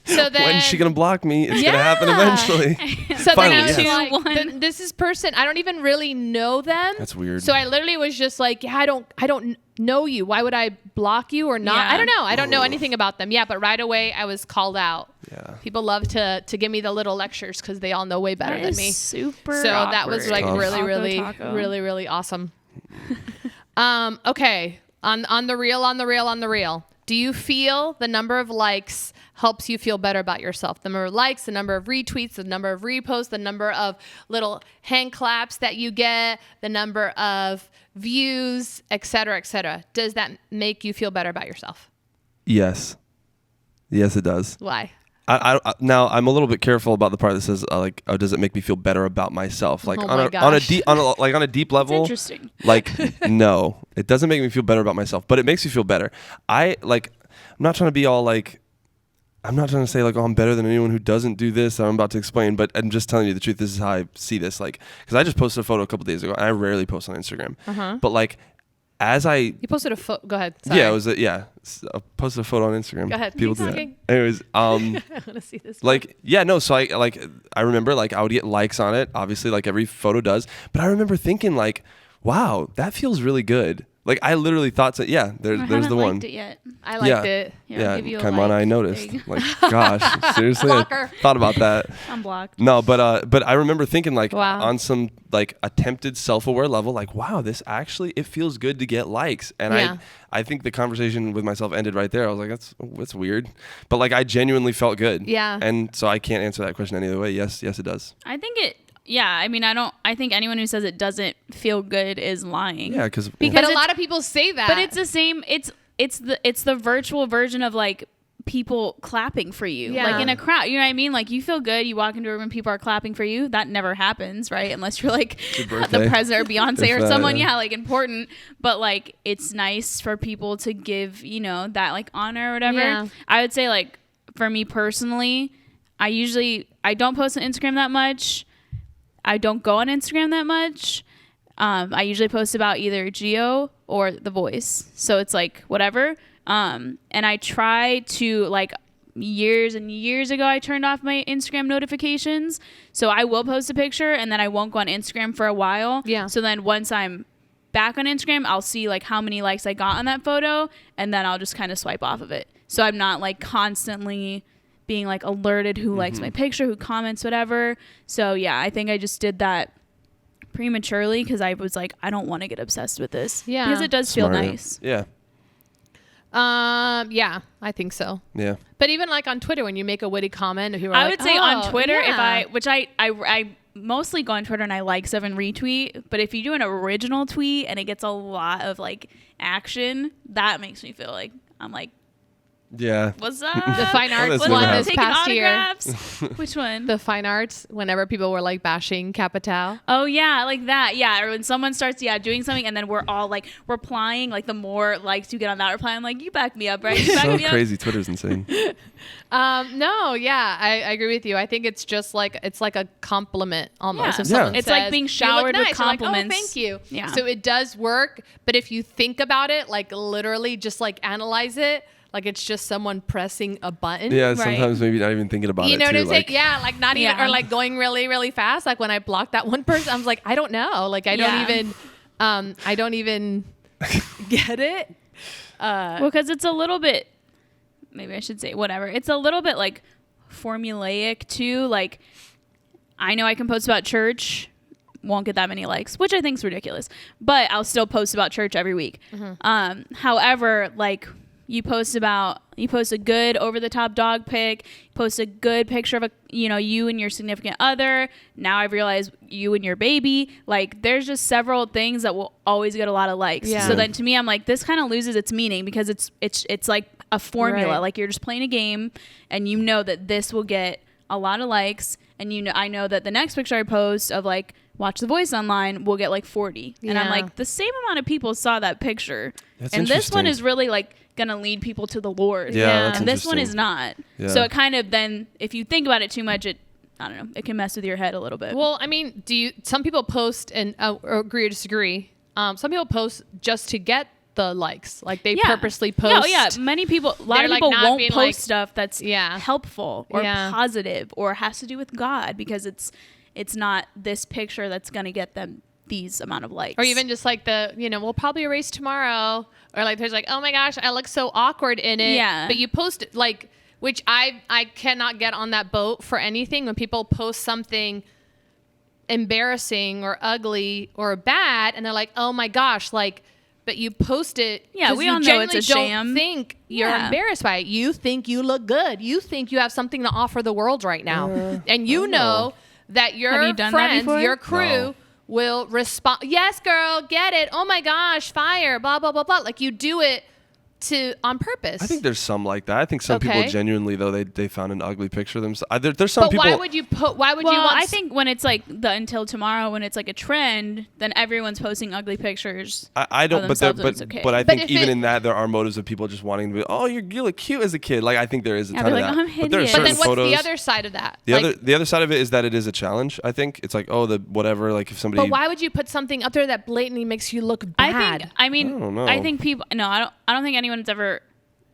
So then, When's she gonna block me? It's gonna happen Yeah. eventually. so then Finally, I was yes. like, 2, 1. "This is person. I don't even really know them." That's weird. So I literally was just like, "Yeah, I don't know you. Why would I block you or not?" Yeah. I don't know. I don't know anything about them. Yeah, but right away I was called out. Yeah. People love to give me the little lectures because they all know way better That than is me. super. So that was awkward. like Tough. really, really, Taco. really, really awesome. Okay. On the real. Do you feel the number of likes helps you feel better about yourself? The number of likes, the number of retweets, the number of reposts, the number of little hand claps that you get, the number of views, et cetera, et cetera. Does that make you feel better about yourself? Yes. Yes, it does. Why? Now I'm a little bit careful about the part that says like, oh, does it make me feel better about myself? Like Oh on my a gosh. deep on a deep level. interesting. Like no, it doesn't make me feel better about myself, but it makes me feel better. I'm not trying to be all like I'm not trying to say like, oh, I'm better than anyone who doesn't do this that I'm about to explain, but I'm just telling you the truth. This is how I see this. Like, because I just posted a photo a couple days ago, and I rarely post on Instagram. But like, as I You posted a photo. Go ahead. Sorry. yeah, it was I posted a photo on Instagram. Go ahead. People Keep do that. talking. Anyways, I want to see this. like yeah, no. So I remember like I would get likes on it, obviously like every photo does. But I remember thinking like, wow, that feels really good. Like I literally thought, yeah, there's the one. It yet. I liked it. Here, Yeah, I'll give you a come on, like. I There noticed. you go. Like, gosh, seriously, I Blocker. thought about that. I'm blocked. No, but I remember thinking like Wow. on some like attempted self-aware level, like, wow, this actually it feels good to get likes, and Yeah. I think the conversation with myself ended right there. I was like, that's weird, but like I genuinely felt good. Yeah. And so I can't answer that question any other way. Yes, it does. I think it. Yeah, I mean, I think anyone who says it doesn't feel good is lying. Yeah, because But a it's- lot of people say that. But it's the same. It's the virtual version of like people clapping for you, Yeah. like in a crowd. You know what I mean? Like you feel good. You walk into a room and people are clapping for you. That never happens, right? Unless you're like Your the birthday. president or Beyonce If or that, someone, yeah. yeah, like important. But like it's nice for people to give that like honor or whatever. Yeah. I would say like for me personally, I don't post on Instagram that much. I don't go on Instagram that much. I usually post about either Geo or The Voice. So it's like whatever. And I try to like years and years ago, I turned off my Instagram notifications. So I will post a picture and then I won't go on Instagram for a while. Yeah. So then once I'm back on Instagram, I'll see like how many likes I got on that photo and then I'll just kind of swipe off of it. So I'm not like constantly being like alerted who likes my picture, who comments, whatever. So yeah, I think I just did that prematurely because I was like, I don't want to get obsessed with this. Yeah. Because it does feel Smart. nice. Yeah, yeah, I think so. yeah. But even like on Twitter, when you make a witty comment, people are I like, would say "Oh, on Twitter, yeah." which I mostly go on Twitter and I like stuff and retweet, but if you do an original tweet and it gets a lot of like action, that makes me feel like I'm like, Yeah. what's up? The fine Oh, arts that's What's never one up? this Taking past year. autographs? Which one? The fine arts, whenever people were like bashing Capital. Oh yeah, like that. Yeah, or when someone starts doing something and then we're all like replying, like the more likes you get on that reply, I'm like, you back me up, right? You back So me up. crazy. Twitter's insane. No, yeah, I agree with you. I think it's just like a compliment almost. Yeah. If someone Yeah. It's like says, being "You look showered with nice," you're like, compliments. "Oh, thank you." Yeah. So it does work, but if you think about it, like literally just like analyze it, like it's just someone pressing a button. Yeah, Right. sometimes maybe not even thinking about You it. know what too, I'm saying? like, Yeah, like not even, Yeah. or like going really, really fast. Like when I blocked that one person, I was like, I don't know. Like I Yeah. don't even get it. Well, because it's a little bit, maybe I should say whatever. It's a little bit like formulaic too. Like I know I can post about church, won't get that many likes, which I think is ridiculous, but I'll still post about church every week. However, like you post a good over the top dog pic, post a good picture of you and your significant other. Now I've realized you and your baby, like there's just several things that will always get a lot of likes. Yeah. So then to me, I'm like, this kind of loses its meaning because it's like a formula. Right. Like you're just playing a game and you know that this will get a lot of likes. And I know that the next picture I post of like watch The Voice online will get like 40. And I'm Yeah. like, the same amount of people saw that picture. That's And this one interesting. is really like gonna lead people to the Lord. Yeah, Yeah. that's And this one is interesting. not. Yeah. So it kind of then, if you think about it too much, I don't know, it can mess with your head a little bit. Well, I mean, some people post and or agree or disagree. Some people post just to get the likes. Like they purposely post. Yeah, many people, a lot They're, of like, people not won't being, post like- stuff that's Yeah. helpful or Yeah. positive or has to do with God because it's not this picture that's going to get them these amount of likes. Or even just like we'll probably erase tomorrow. Or like there's like, oh my gosh, I look so awkward in it. Yeah. But you post it, like, which I cannot get on that boat for anything. When people post something embarrassing or ugly or bad and they're like, oh my gosh, like, but you post it. Yeah, 'cause we you all know it's a genuinely sham. don't think you're Yeah. embarrassed by it. You think you look good. You think you have something to offer the world right now. And you know that your Have you done that friends, before? your crew No. will respond. Yes, girl, get it. Oh my gosh, fire, blah, blah, blah, blah. Like you do it on purpose. I think there's some like that. I think some people Okay. genuinely though they found an ugly picture of themselves. There's some But people. why would you Well, want? I think when it's like the until tomorrow, when it's like a trend, then everyone's posting ugly pictures. I don't, of but there, themselves and but it's okay. but I But think if even it- in that there are motives of people just wanting to be, oh, you look cute as a kid. Like I think there is a Yeah, ton they're of like, that. "Oh, I'm But there are hideous." but certain then what's photos. the other side of that? The other side of it is that it is a challenge. I think it's like, oh, the whatever. Like if somebody. But why would you put something up there that blatantly makes you look bad? I don't know. think people. No, I don't think anyone's ever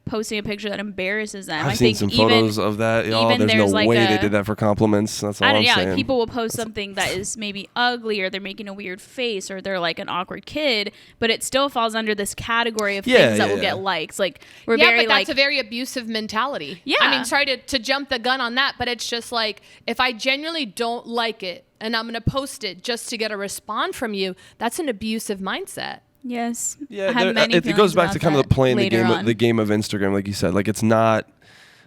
posting a picture that embarrasses them. I've I seen think some even, photos of that. Y'all, even there's no there's like way they a- did that for compliments. That's all I don't. I'm Yeah, saying. like people will post something that is maybe ugly, or they're making a weird face, or they're like an awkward kid, but it still falls under this category of Yeah, things that yeah, will yeah. get likes. Like we're yeah, very but that's like a very abusive mentality. Yeah. I mean, sorry to jump the gun on that, but it's just like if I genuinely don't like it and I'm going to post it just to get a response from you, that's an abusive mindset. yes. Yeah, I have many it goes feelings back to about kind of that playing the later game, on. the game of Instagram, like you said. Like it's not.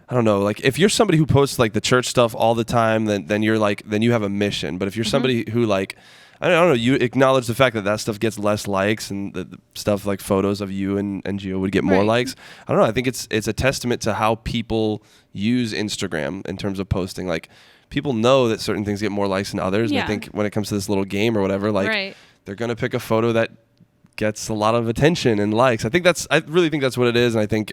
I don't know. Like if you're somebody who posts like the church stuff all the time, then you're like then you have a mission. But if you're somebody who like I don't know, you acknowledge the fact that that stuff gets less likes and the stuff like photos of you and Gio would get more Right. likes. I don't know. I think it's a testament to how people use Instagram in terms of posting. Like people know that certain things get more likes than others. And I Yeah. think when it comes to this little game or whatever, like Right. they're gonna pick a photo that gets a lot of attention and likes. I really think that's what it is. And I think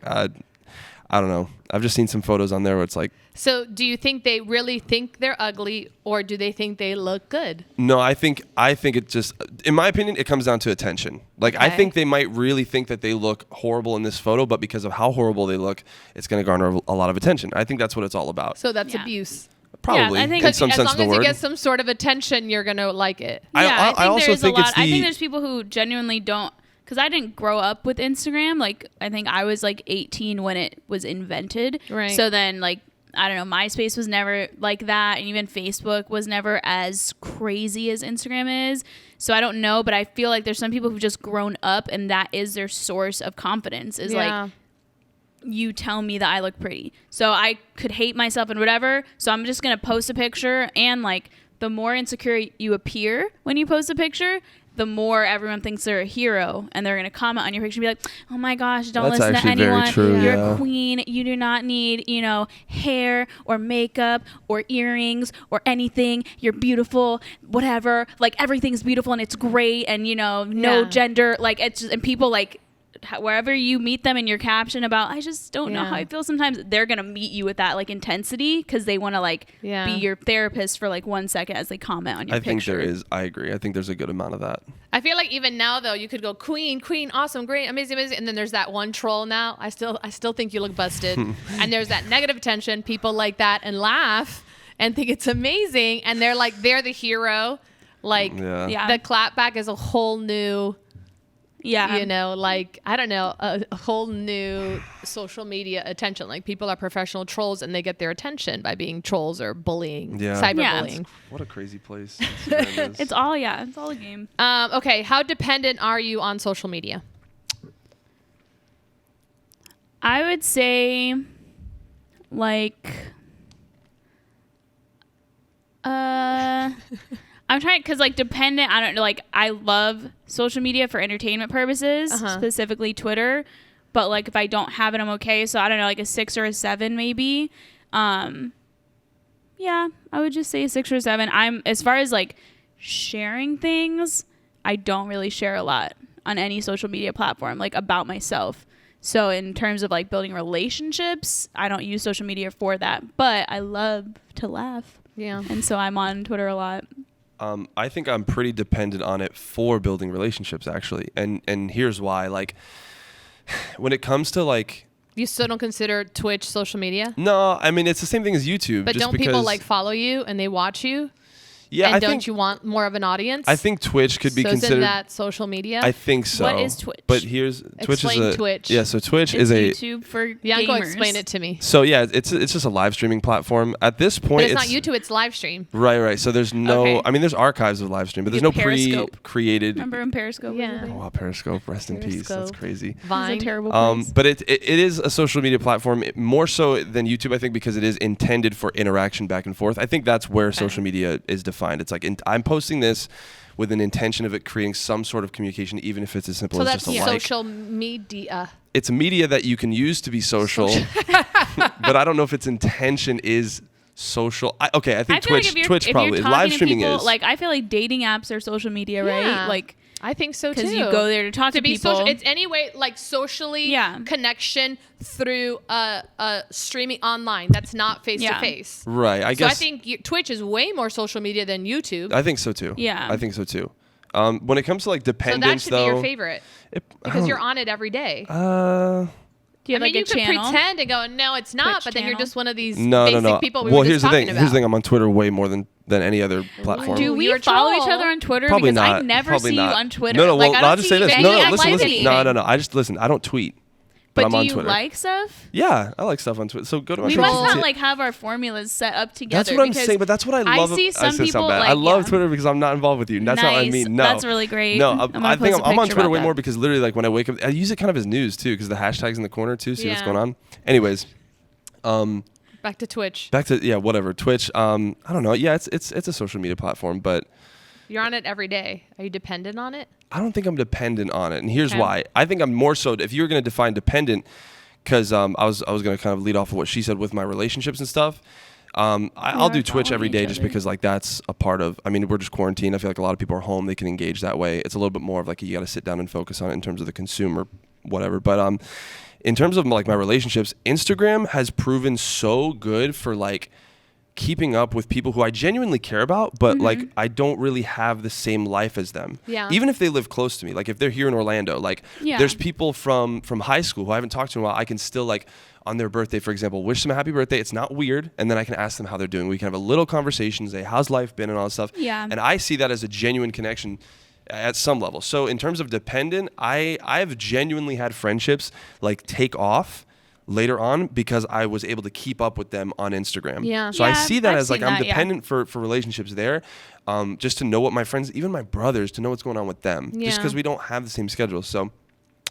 I don't know. I've just seen some photos on there where it's like, So, do you think they really think they're ugly, or do they think they look good? no, I think it just, in my opinion, it comes down to attention. Like I Okay. think they might really think that they look horrible in this photo, but because of how horrible they look, it's going to garner a lot of attention. I think that's what it's all about. So that's Yeah. abuse. Probably I think in Because some as sense long of the as you word. get some sort of attention, you're gonna like it. I- Yeah, I think also there's think a lot. it's I think the- there's people who genuinely don't, because I didn't grow up with Instagram. Like I think I was like 18 when it was invented. Right. So then like I don't know, MySpace was never like that, and even Facebook was never as crazy as Instagram is. So I don't know, but I feel like there's some people who've just grown up, and that is their source of confidence. Is Yeah. like, you tell me that I look pretty. So I could hate myself and whatever. So I'm just going to post a picture. And like the more insecure you appear when you post a picture, the more everyone thinks they're a hero. And they're going to comment on your picture and be like, oh my gosh, don't That's listen to actually very anyone. true, You're yeah. a queen. You do not need, hair or makeup or earrings or anything. You're beautiful, whatever. Like everything's beautiful and it's great. And, no Yeah. gender. Like it's just, and people like, wherever you meet them in your caption about I just don't know Yeah. how I feel sometimes, they're gonna meet you with that like intensity because they want to like Yeah. be your therapist for like 1 second as they comment on your I picture. think there is. I agree. I think there's a good amount of that. I feel like even now though, you could go queen, awesome, great, amazing, and then there's that one troll now. I still think you look busted, and there's that negative attention. People like that and laugh and think it's amazing, and they're the hero. Like Yeah. Yeah. the clapback is a whole new, yeah, I don't know, a whole new social media attention. Like people are professional trolls and they get their attention by being trolls or bullying, Yeah. cyberbullying. What a crazy place Instagram is. it's all a game. Okay, how dependent are you on social media? I would say like I'm trying because like dependent. I don't know. Like I love social media for entertainment purposes, Uh-huh. specifically Twitter. But like if I don't have it, I'm okay. So I don't know, like a 6 or a 7 maybe. Yeah, I would just say a 6 or a 7. I'm as far as like sharing things, I don't really share a lot on any social media platform like about myself. So in terms of like building relationships, I don't use social media for that. But I love to laugh, Yeah. and so I'm on Twitter a lot. I think I'm pretty dependent on it for building relationships, actually, and here's why. Like, when it comes to like, You still don't consider Twitch social media? no, I mean it's the same thing as YouTube. But just don't people because- like follow you and they watch you? Yeah, and I don't think you want more of an audience? I think Twitch could be so considered. isn't that social media? I think so. What is Twitch? But here's Twitch Explain is a Twitch. Yeah, so Twitch It's is a YouTube for Bianco, gamers. explain it to me. so yeah, it's just a live streaming platform. At this But point, it's not YouTube, it's live stream. Right. So there's no. Okay. I mean, there's archives of live stream, but there's no Get Periscope. pre-created. Remember when Periscope? Yeah. Was a Oh, thing? wow, Periscope, rest in peace. That's Periscope. crazy. It was Vine. a terrible place. But it is a social media platform more so than YouTube, I think, because it is intended for interaction back and forth. I think that's where social media is defined defined. It's like I'm posting this with an intention of it creating some sort of communication, even if it's as simple So as that's just a like. social media. It's media that you can use to be social, but I don't know if its intention is social. I think I feel Twitch, like if you're, Twitch if probably you're talking live to streaming people, is. like I feel like dating apps are social media, Yeah. right? Like I think so too. because you go there to talk to be people. social. It's any way like socially Yeah. connection through streaming online. That's not face to face. Right. I So I guess. think Twitch is way more social media than YouTube. I think so too. Yeah. I think so too. When it comes to like So that dependence, should though, be your favorite because you're on it every day. Do you have I mean, like you a could channel? pretend and go, no, it's not, Twitch but then you're channel? just one of these no, basic people we well, were here's just the talking thing. about. Here's the thing. I'm on Twitter way more than any other platform. Do we You're a follow each troll. other on Twitter? Probably because not. I never Probably see not. you on Twitter. No, like, well, I don't I'll just see say this. you No, any listen. activity. No. I just listen. I don't tweet, but I'm do on you Twitter. like stuff? Yeah, I like stuff on Twitter. So go to my We Twitter. must not like have our formulas set up together. That's what I'm because saying, but that's what I love. see some say people bad. like I love yeah. Twitter because I'm not involved with you. And that's not what I Nice. mean. No, That's really great. No, I'm gonna I think post a I'm on picture Twitter about way that. more because literally, like when I wake up, I use it kind of as news too because the hashtags in the corner too. See what's Yeah. going on. Anyways, Back to Twitch. back to whatever Twitch. I don't know. Yeah, it's a social media platform, but You're on it every day. Are you dependent on it? I don't think I'm dependent on it, and here's Okay. why. I think I'm more so. If you were going to define dependent, because I was going to kind of lead off of what she said with my relationships and stuff. I'll do are Twitch every following day each just other. because like that's a part of. I mean, we're just quarantined. I feel like a lot of people are home. They can engage that way. It's a little bit more of like you got to sit down and focus on it in terms of the consumer, whatever. But in terms of like my relationships, Instagram has proven so good for like keeping up with people who I genuinely care about, but like I don't really have the same life as them. Yeah. Even if they live close to me, like if they're here in Orlando, like Yeah. there's people from high school who I haven't talked to in a while. I can still like on their birthday, for example, wish them a happy birthday. It's not weird, and then I can ask them how they're doing. We can have a little conversation, say how's life been and all that stuff. Yeah. And I see that as a genuine connection at some level. So in terms of dependent, I have genuinely had friendships like take off later on because I was able to keep up with them on Instagram. Yeah. So I Yeah, see that I've as like seen I'm that, yeah. dependent for relationships there, just to know what my friends, even my brothers, to know what's going on with them, just Yeah. because we don't have the same schedule. So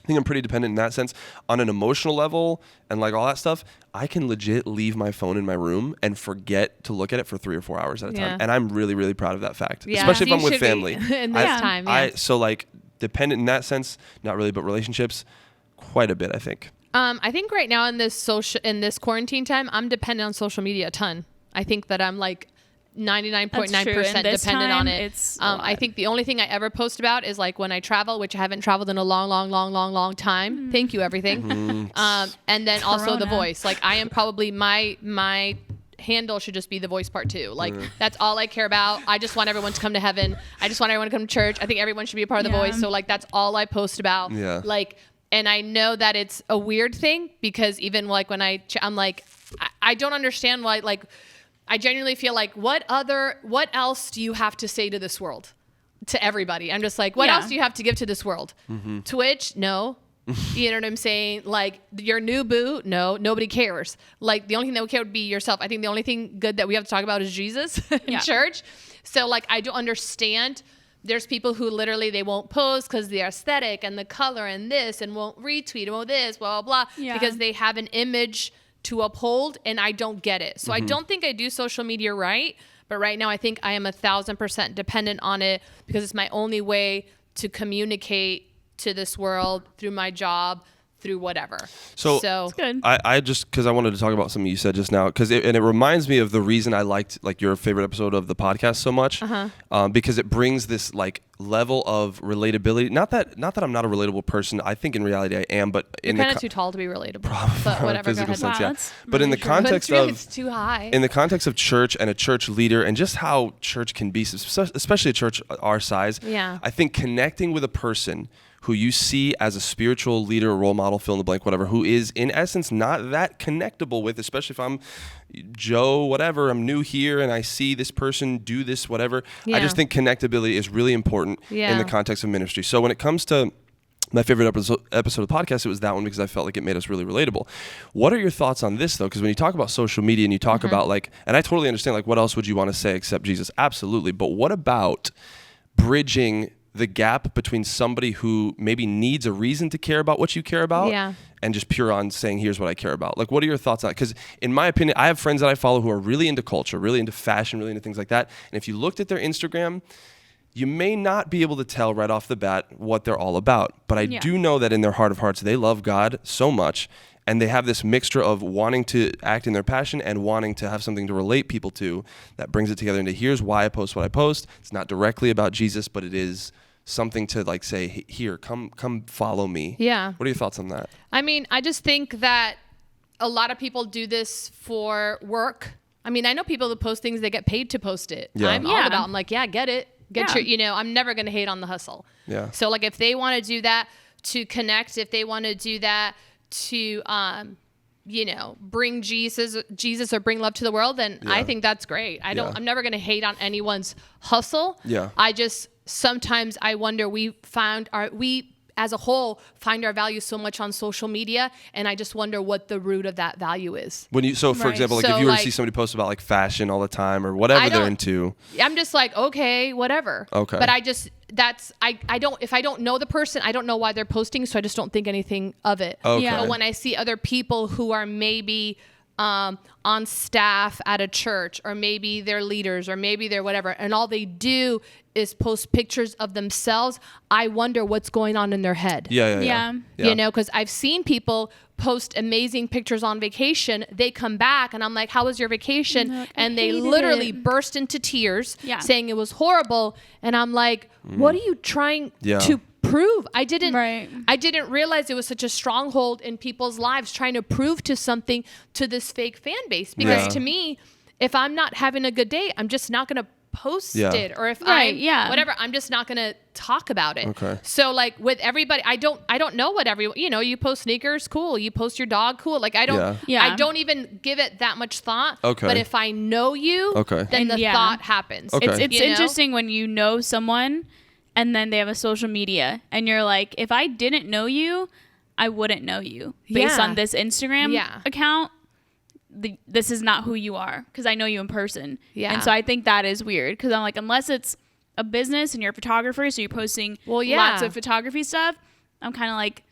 I think I'm pretty dependent in that sense. On an emotional level and like all that stuff, I can legit leave my phone in my room and forget to look at it for 3 or 4 hours at a Yeah. time. And I'm really, really proud of that fact, Yeah. especially if You I'm with should be family. in this time. Yeah. So like dependent in that sense, not really, but relationships, quite a bit, I think. I think right now in this quarantine time, I'm dependent on social media a ton. I think that I'm like 99.9% That's true. In this dependent time, on it. it's a I lot. think the only thing I ever post about is like when I travel, which I haven't traveled in a long time. Thank you, everything. And then also the Corona. voice. Like I am probably my handle should just be the voice part 2. Like that's all I care about. I just want everyone to come to heaven. I just want everyone to come to church. I think everyone should be a part of the Yeah. voice. So like that's all I post about. Yeah. Like, and I know that it's a weird thing because even like when I'm like, I don't understand why, like, I genuinely feel like what else do you have to say to this world, to everybody? I'm just like, what Yeah. else do you have to give to this world? Twitch? No. You know what I'm saying? Like your new boo? No, nobody cares. Like the only thing that would care would be yourself. I think the only thing good that we have to talk about is Jesus in Yeah. church. So like, I don't understand. There's people who literally they won't post because the aesthetic and the color and this and won't retweet and won't this, blah, blah, blah, Yeah. because they have an image to uphold and I don't get it. So I don't think I do social media right. But right now I think I am 1,000% dependent on it because it's my only way to communicate to this world through my job, through whatever. So Good. I just because I wanted to talk about something you said just now because it reminds me of the reason I liked like your favorite episode of the podcast so much because it brings this like level of relatability. Not that I'm not a relatable person. I think in reality I am, but You're in kind the of too tall to be relatable. But whatever, go physical ahead. sense, Wow, yeah. that's But in the really true. But context it's, really, of it's too high. in the context of church and a church leader and just how church can be, especially a church our size, Yeah. I think connecting with a person who you see as a spiritual leader, role model, fill in the blank, whatever, who is in essence not that connectable with, especially if I'm Joe, whatever, I'm new here and I see this person do this, whatever. I Yeah. just think connectability is really important in Yeah. the context of ministry. So when it comes to my favorite episode of the podcast, it was that one because I felt like it made us really relatable. What are your thoughts on this though? Because when you talk about social media and you talk about like, and I totally understand like what else would you want to say except Jesus? Absolutely. But what about bridging the gap between somebody who maybe needs a reason to care about what you care about Yeah. and just pure on saying, here's what I care about. Like, what are your thoughts on it? Because in my opinion, I have friends that I follow who are really into culture, really into fashion, really into things like that. And if you looked at their Instagram, you may not be able to tell right off the bat what they're all about. But I do know that in their heart of hearts, they love God so much. And they have this mixture of wanting to act in their passion and wanting to have something to relate people to that brings it together into here's why I post what I post. It's not directly about Jesus, but it is something to like say, here, come follow me. Yeah. What are your thoughts on that? I mean, I just think that a lot of people do this for work. I mean, I know people that post things, they get paid to post it. Yeah. I'm all Yeah. about, I'm like, yeah, get it. Get your, I'm never going to hate on the hustle. Yeah. So like if they want to do that to connect, if they want to do that to, bring Jesus or bring love to the world, then I think that's great. I'm never going to hate on anyone's hustle. Yeah. Sometimes I wonder, we as a whole find our value so much on social media, and I just wonder what the root of that value is. For Right. example, like So, if you were to like- see somebody post about like fashion all the time or whatever they're into. I'm just like, okay, whatever. Okay. But if I don't know the person, I don't know why they're posting, so I just don't think anything of it. Okay. Yeah. But when I see other people who are maybe on staff at a church, or maybe they're leaders, or maybe they're whatever, and all they do is post pictures of themselves, I wonder what's going on in their head. Yeah. Because I've seen people post amazing pictures on vacation. They come back and I'm like, how was your vacation? Look, I And they hated literally it. burst into tears Yeah. saying it was horrible. And I'm like, what are you trying Yeah. to prove? I didn't realize it was such a stronghold in people's lives, trying to prove to something to this fake fan base. Because Yeah. to me, if I'm not having a good day, I'm just not going to post Yeah. it. Or if whatever, I'm just not going to talk about it. Okay. So like with everybody, I don't know what everyone, you post sneakers, cool. You post your dog, cool. Like I don't even give it that much thought. Okay. But if I know you, Okay. then And the yeah. thought happens. Okay. It's You know? interesting when you know someone and then they have a social media and you're like, if I didn't know you, I wouldn't know you based Yeah. on this Instagram Yeah. account. This is not who you are because I know you in person. Yeah. And so I think that is weird because I'm like, unless it's a business and you're a photographer, so you're posting lots of photography stuff, I'm kind of like,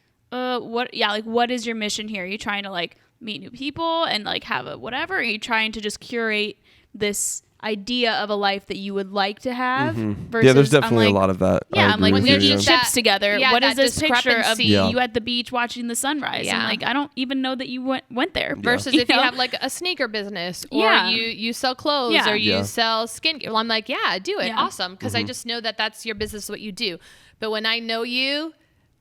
what is your mission here? Are you trying to like meet new people and like have a whatever? Or are you trying to just curate this idea of a life that you would like to have? Versus Yeah, there's I'm definitely like, a lot of that. I yeah, I'm agree like, with when you, you yeah. eat chips together, what is that this picture of discrepancy. Yeah. you at the beach watching the sunrise? Yeah. I'm like, I don't even know that you went there. Versus if you have like a sneaker business, or Yeah. you sell clothes, Yeah. or you Yeah. sell skincare. Well, I'm like, yeah, do it. Yeah. Awesome. Because I just know that that's your business, what you do. But when I know you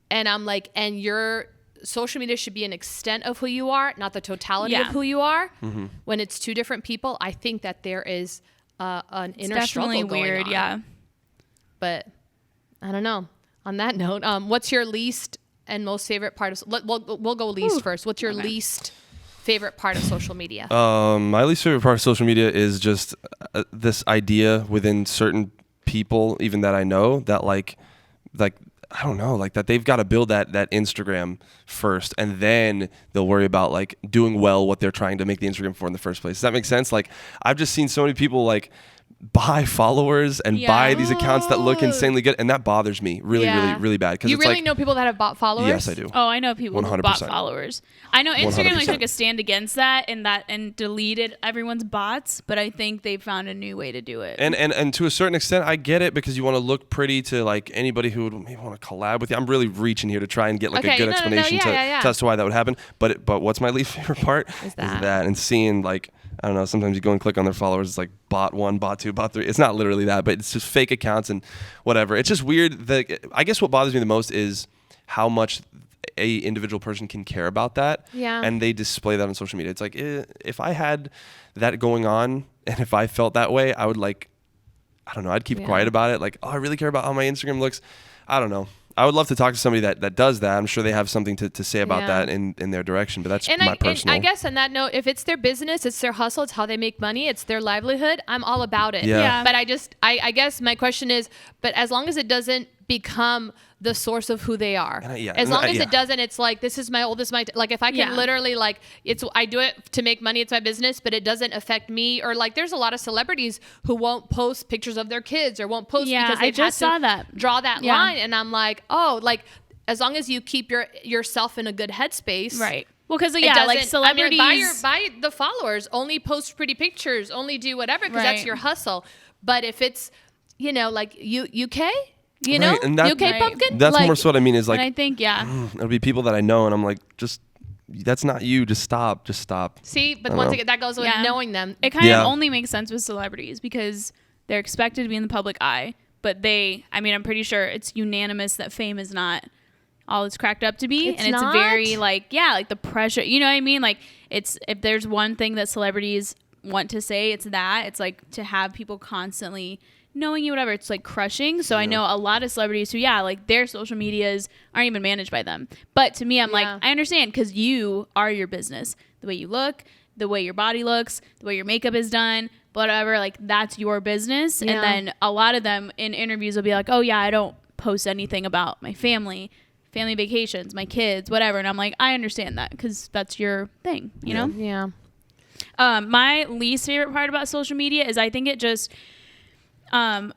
and I'm like, and your social media should be an extent of who you are, not the totality of Yeah. who you are. Mm-hmm. When it's two different people, I think that there is an It's inner struggle definitely going weird. on. Yeah. But I don't know. On that note, what's your least and most favorite part of? We'll go least first. What's your least favorite part of social media? My least favorite part of social media is just this idea within certain people, even that I know, that like I don't know, like that they've got to build that Instagram first, and then they'll worry about like doing well what they're trying to make the Instagram for in the first place. Does that make sense? Like I've just seen so many people like buy followers and Yeah. buy these accounts that look insanely good, and that bothers me really, really bad. Because You it's really like, know people that have bought followers? yes, I do. Oh, I know people who bought 100%. followers. I know Instagram like 100%. took a stand against that and deleted everyone's bots, but I think they found a new way to do it. And to a certain extent, I get it, because you want to look pretty to like anybody who would maybe want to collab with you. I'm really reaching here to try and get like Okay, a good no, explanation yeah. to as to why that would happen. But what's my least favorite part Is that. and seeing like, I don't know, sometimes you go and click on their followers, it's like bot 1, bot 2, bot 3. It's not literally that, but it's just fake accounts and whatever. It's just weird. I guess what bothers me the most is how much a individual person can care about that. Yeah. And they display that on social media. It's like, if I had that going on and if I felt that way, I would like, I don't know, I'd keep Yeah. quiet about it. Like, oh, I really care about how my Instagram looks. I don't know. I would love to talk to somebody that does that. I'm sure they have something to say about Yeah. that in their direction, but that's And my personal. I guess on that note, if it's their business, it's their hustle, it's how they make money, it's their livelihood, I'm all about it. Yeah. Yeah. But I guess my question is, but as long as it doesn't become the source of who they are. And As long as it doesn't, it's like, this is my oldest, like if I can literally like, I do it to make money, it's my business, but it doesn't affect me. Or like, there's a lot of celebrities who won't post pictures of their kids or won't post because they just saw that. Draw that line. And I'm like, oh, like as long as you keep yourself in a good headspace. Right. Well, because like celebrities, I mean, buy the followers, only post pretty pictures, only do whatever, because that's your hustle. But if it's, like UK, and UK pumpkin. That's like, more so what I mean is like, and I think it'll be people that I know, and I'm like, just that's not you. Just stop. See, but once again, that goes with knowing them. It kind of only makes sense with celebrities because they're expected to be in the public eye, but I'm pretty sure it's unanimous that fame is not all it's cracked up to be. It's very like the pressure, you know what I mean? Like if there's one thing that celebrities want to say, it's like to have people constantly knowing you, whatever, it's like crushing. So I know a lot of celebrities who like their social medias aren't even managed by them. But to me, I'm like, I understand, because you are your business. The way you look, the way your body looks, the way your makeup is done, whatever, like that's your business. And then a lot of them in interviews will be like, oh yeah, I don't post anything about my family vacations, my kids, whatever. And I'm like, I understand that, because that's your thing, you know? Yeah. My least favorite part about social media is I think it just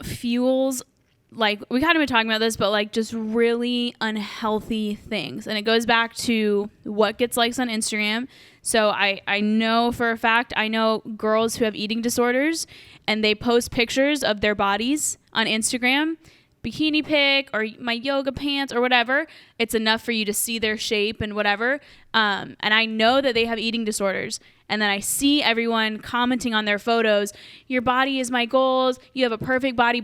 fuels, like we kind of been talking about this, but like just really unhealthy things. And it goes back to what gets likes on Instagram. So I know for a fact, I know girls who have eating disorders and they post pictures of their bodies on Instagram, bikini pic or my yoga pants or whatever. It's enough for you to see their shape and whatever. And I know that they have eating disorders. And then I see everyone commenting on their photos, your body is my goals. You have a perfect body.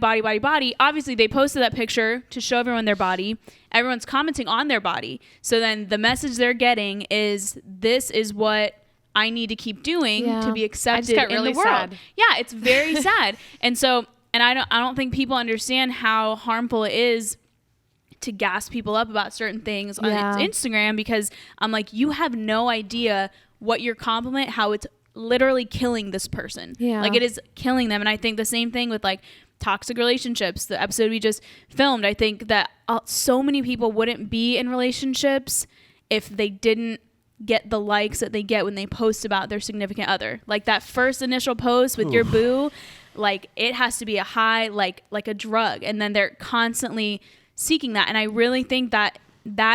Obviously, they posted that picture to show everyone their body. Everyone's commenting on their body. So then the message they're getting is, this is what I need to keep doing to be accepted in the world. Sad. Yeah, it's very sad. And so, and I don't think people understand how harmful it is to gas people up about certain things on Instagram, because I'm like, you have no idea what your compliment, how it's literally killing this person. Yeah. Like it is killing them. And I think the same thing with like toxic relationships, the episode we just filmed. I think that so many people wouldn't be in relationships if they didn't get the likes that they get when they post about their significant other. Like that first initial post with your boo, like it has to be a high, like a drug. And then they're constantly seeking that. And I really think that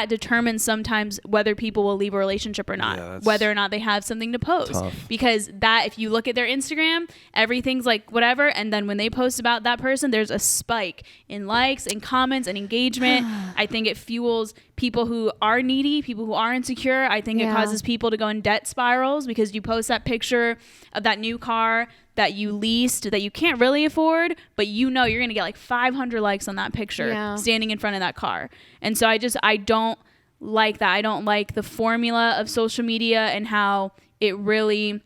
determines sometimes whether people will leave a relationship or not, whether or not they have something to post. Tough. Because that, if you look at their Instagram, everything's like whatever. And then when they post about that person, there's a spike in likes and comments and engagement. I think it fuels people who are needy, people who are insecure. I think it causes people to go in debt spirals, because you post that picture of that new car that you leased that you can't really afford, but you're going to get like 500 likes on that picture standing in front of that car. And so I don't like that. I don't like the formula of social media and how it really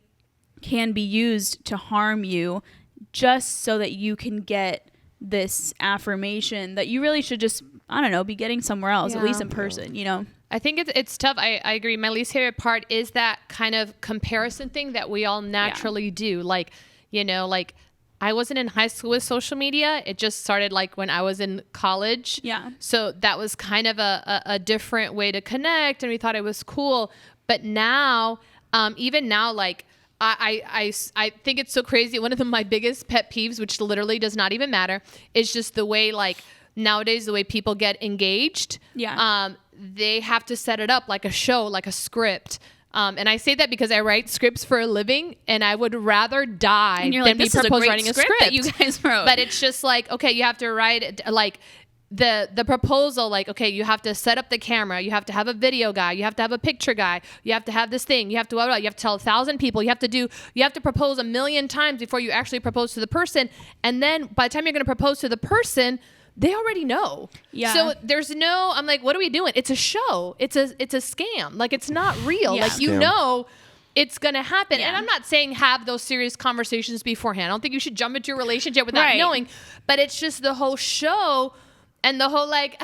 can be used to harm you just so that you can get this affirmation that you really should just, I don't know, be getting somewhere else, at least in person, you know? I think it's tough. I agree. My least favorite part is that kind of comparison thing that we all naturally do. Like, like I wasn't in high school with social media. It just started like when I was in college. Yeah. So that was kind of a different way to connect, and we thought it was cool. But now, even now, like I think it's so crazy. One of my biggest pet peeves, which literally does not even matter, is just the way like nowadays the way people get engaged. Yeah. They have to set it up like a show, like a script. And I say that because I write scripts for a living, and I would rather die than be proposed writing a script that you guys wrote. But it's just like, okay, you have to write it, like the proposal, like, okay, you have to set up the camera, you have to have a video guy, you have to have a picture guy, you have to have this thing, you have to tell 1,000 people, you have to propose 1,000,000 times before you actually propose to the person. And then by the time you're going to propose to the person, they already know. Yeah. So there's no, I'm like, what are we doing? It's a show. It's a scam. Like, it's not real. Like, you know it's going to happen. And I'm not saying have those serious conversations beforehand. I don't think you should jump into a relationship without knowing. But it's just the whole show and the whole like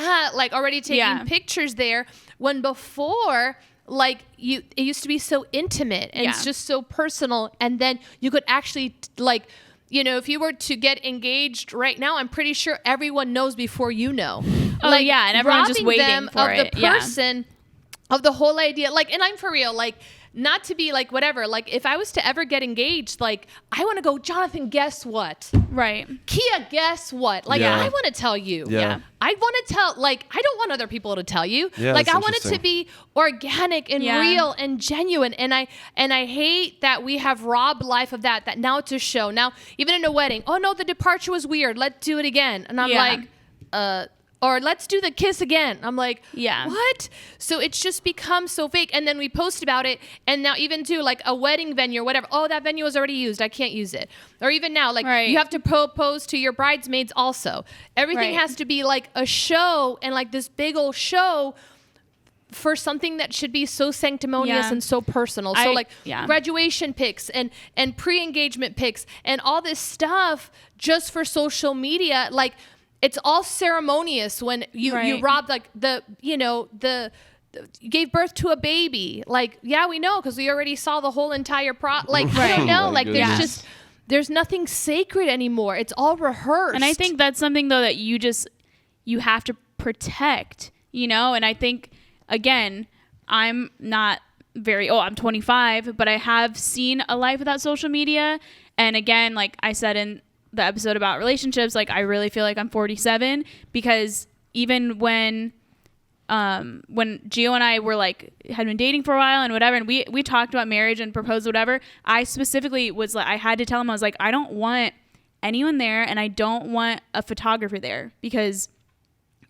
already taking pictures there, when before, like, it used to be so intimate and it's just so personal. And then you could actually like, if you were to get engaged right now, I'm pretty sure everyone knows before you know. Oh, yeah, and everyone's just robbing waiting them for of it. the Yeah. person, of the whole idea. Like, and I'm for real, like, not to be like whatever. Like, if I was to ever get engaged, like, I want to go, Jonathan, guess what? Right. Kia, guess what? Like, Yeah. I want to tell you. Yeah. I want to tell, like, I don't want other people to tell you. Yeah, like, that's I want it to interesting. be organic and Yeah. real and genuine. And I hate that we have robbed life of that now it's a show. Now, even in a wedding, oh no, the departure was weird. Let's do it again. And I'm Yeah. like, or let's do the kiss again. I'm like, Yeah. what? So it's just become so fake. And then we post about it. And now even too, like a wedding venue or whatever. Oh, that venue was already used. I can't use it. Or even now, like Right. you have to propose to your bridesmaids also. Everything Right. has to be like a show and like this big old show for something that should be so sanctimonious Yeah. and so personal. So like Yeah. graduation pics and pre-engagement pics and all this stuff just for social media. Like it's all ceremonious when you Right. rob like you gave birth to a baby. Like, yeah, we know because we already saw the whole entire like I don't Right. know. Oh my Like goodness. there's nothing sacred anymore. It's all rehearsed. And I think that's something though that you have to protect, and I think again, I'm not I'm 25, but I have seen a life without social media. And again, like I said in the episode about relationships, like I really feel like I'm 47 because even when Gio and I were like had been dating for a while and whatever, and we talked about marriage and proposal, whatever, I specifically was like, I had to tell him, I was like, I don't want anyone there, and I don't want a photographer there because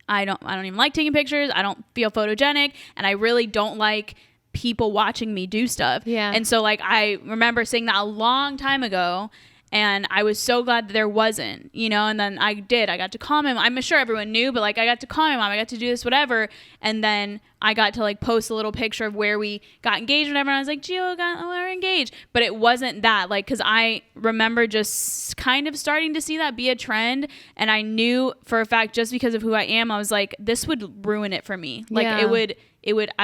I don't even like taking pictures. I don't feel photogenic, and I really don't like people watching me do stuff. Yeah. And so like I remember saying that a long time ago. And I was so glad that there wasn't, and then I got to call my mom. I'm sure everyone knew, but like I got to call my mom. I got to do this, whatever. And then I got to like post a little picture of where we got engaged, whatever. And I was like, Gio, we're engaged. But it wasn't that, like, because I remember just kind of starting to see that be a trend. And I knew for a fact, just because of who I am, I was like, this would ruin it for me. Like Yeah. I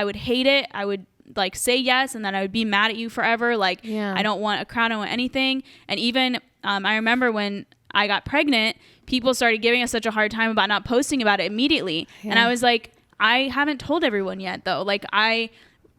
would hate it. I would like say yes and then I would be mad at you forever. Like Yeah. I don't want a crowd, I don't want anything. And even I remember when I got pregnant, people started giving us such a hard time about not posting about it immediately. And Yeah. I was like, I haven't told everyone yet though. Like I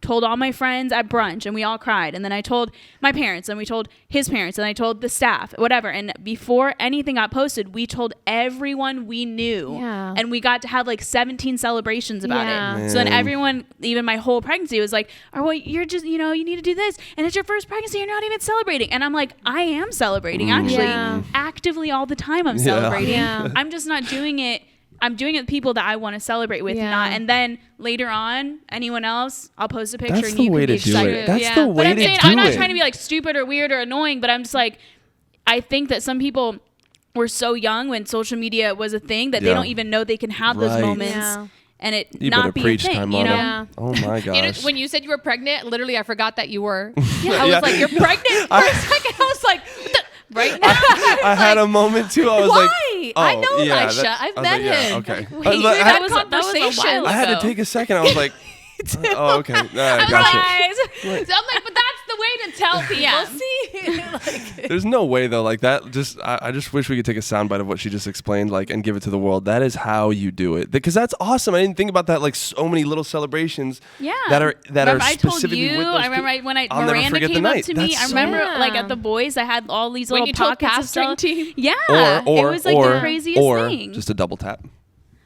told all my friends at brunch and we all cried. And then I told my parents and we told his parents and I told the staff, whatever. And before anything got posted, we told everyone we knew. Yeah. And we got to have like 17 celebrations about Yeah. it. So then Man. everyone, even my whole pregnancy was like, oh, well, you're just, you need to do this. And it's your first pregnancy. You're not even celebrating. And I'm like, I am celebrating actually. Yeah. Actively all the time I'm Yeah. celebrating. Yeah. I'm just not doing it. I'm doing it with people that I want to celebrate with, Yeah. not. And then later on, anyone else, I'll post a picture That's and the you way can be to do excited. it. That's Yeah. the But way But I'm to saying do I'm not it. trying to be like stupid or weird or annoying, but I'm just like, I think that some people were so young when social media was a thing that they Yeah. don't even know they can have those Right. moments Yeah. and it You better not be a preach, thing, Carmona. Yeah. Oh my gosh. When you said you were pregnant, literally, I forgot that you were. I Yeah. was like, "You're pregnant?" For a second, I was like, what the- "Right now?" I had a moment too. I was Why? like, I oh, know yeah, Elisha. that- I've I was met like, yeah, him. okay. Wait, I was like, we've I had had- that was a conversations. while I had to ago. take a second. I was like, oh, okay. I gotcha. Guys. So I'm like, but that's the way to tell people. Yeah. See, like, There's no way though. Like that. I just wish we could take a soundbite of what she just explained, like, and give it to the world. That is how you do it. Because that's awesome. I didn't think about that. Like so many little celebrations. Yeah. That are Remember, I told specifically you. with those I remember when I'll never Miranda forget the came up night. to me. That's I so- remember Yeah. like at the boys, I had all these when little you told pockets of casting stuff. team. Yeah, or it was like or, the craziest or thing. just a double tap.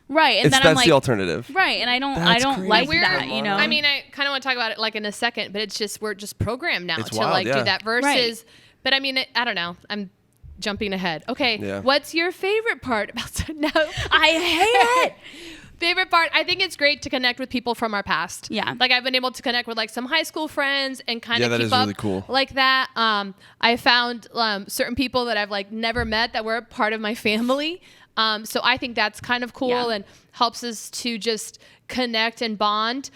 Right, and then I'm That's like, the alternative. right, and I don't That's like crazy. that, you know. I mean, I kind of want to talk about it like in a second, but it's just we're just programmed now It's to wild, like yeah. do that versus. Right. But I mean, I don't know. I'm jumping ahead. Okay, Yeah. what's your favorite part about no? I hate it. Favorite part, I think it's great to connect with people from our past. Yeah. Like I've been able to connect with like some high school friends and kind Yeah, of that keep is up really cool. like that. I found certain people that I've like never met that were part of my family. So I think that's kind of cool Yeah. and helps us to just connect and bond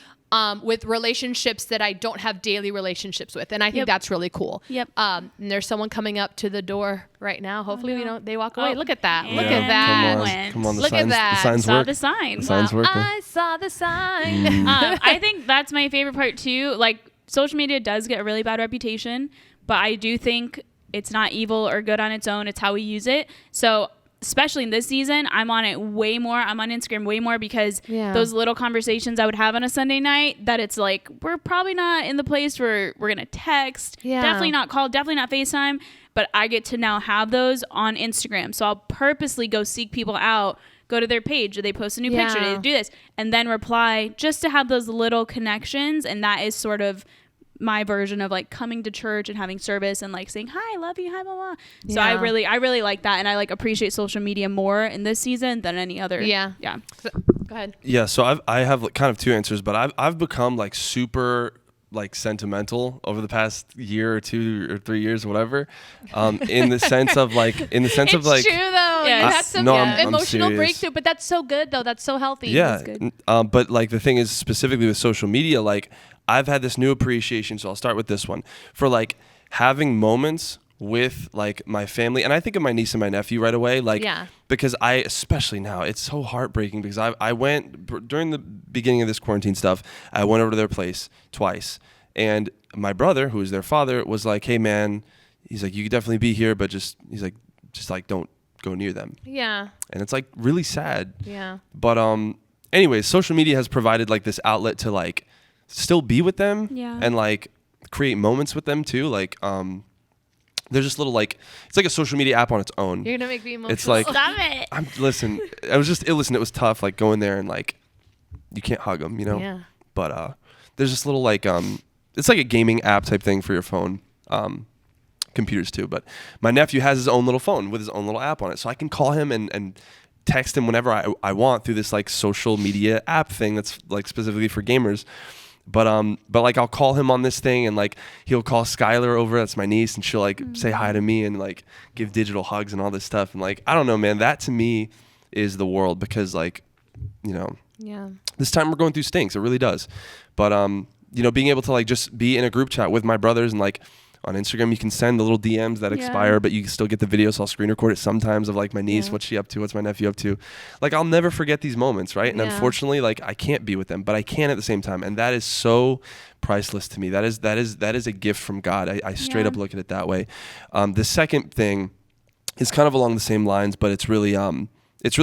with relationships that I don't have daily relationships with. And I think Yep. that's really cool. Yep. And there's someone coming up to the door right now. Hopefully they walk away. Oh, Look at that. Look and at that. Come on, went. come on. The Look at signs, that. The signs Saw work. the sign. The signs Wow, working. I saw the sign. I think that's my favorite part too. Like social media does get a really bad reputation, but I do think it's not evil or good on its own. It's how we use it. So especially in this season, I'm on it way more. I'm on Instagram way more because Yeah. those little conversations I would have on a Sunday night, that it's like, we're probably not in the place where we're going to text. Yeah. Definitely not call, definitely not FaceTime. But I get to now have those on Instagram. So I'll purposely go seek people out, go to their page. Do they post a new picture? Do Yeah. they do this? And then reply just to have those little connections. And that is sort of my version of like coming to church and having service and like saying, hi, I love you, hi, mama. So I Yeah. really like that. And I like appreciate social media more in this season than any other. Yeah. Yeah. Go ahead. Yeah, so I have like kind of two answers, but I've become like super like sentimental over the past year or 2 or 3 years, whatever. In the sense of like It's true though. Yeah, You I- had some no, I'm emotional serious. breakthrough, but that's so good though. That's so healthy. Yeah, That's good. but like the thing is specifically with social media, like I've had this new appreciation. So I'll start with this one for like having moments with like my family, and I think of my niece and my nephew right away, like Yeah. because I especially now it's so heartbreaking because I went during the beginning of this quarantine stuff. I went over to their place twice, and my brother, who is their father, was like, "Hey man," he's like, "You could definitely be here, but just don't go near them." Yeah. And it's like really sad. Yeah. But anyways, social media has provided like this outlet to like still be with them Yeah. and like create moments with them too. Like there's this little like it's like a social media app on its own. You're gonna make me emotional. It's like Stop it. listen, it was tough like going there and like you can't hug them, you know. Yeah. But there's this little like it's like a gaming app type thing for your phone. Computers too, but my nephew has his own little phone with his own little app on it, so I can call him and text him whenever I want through this like social media app thing that's like specifically for gamers. But like I'll call him on this thing, and like he'll call Skylar over, that's my niece, and she'll like say hi to me and like give digital hugs and all this stuff. And like I don't know, man, that to me is the world, because like, you know, Yeah. this time we're going through stinks, it really does. But you know, being able to like just be in a group chat with my brothers, and like on Instagram you can send the little DMs that Yeah. expire, but you can still get the video, so I'll screen record it sometimes of like my niece, Yeah. what's she up to, what's my nephew up to. Like I'll never forget these moments, right? And Yeah. unfortunately, like I can't be with them, but I can at the same time, and that is so priceless to me. That is a gift from God. I straight Yeah. up look at it that way. The second thing is kind of along the same lines, but it's really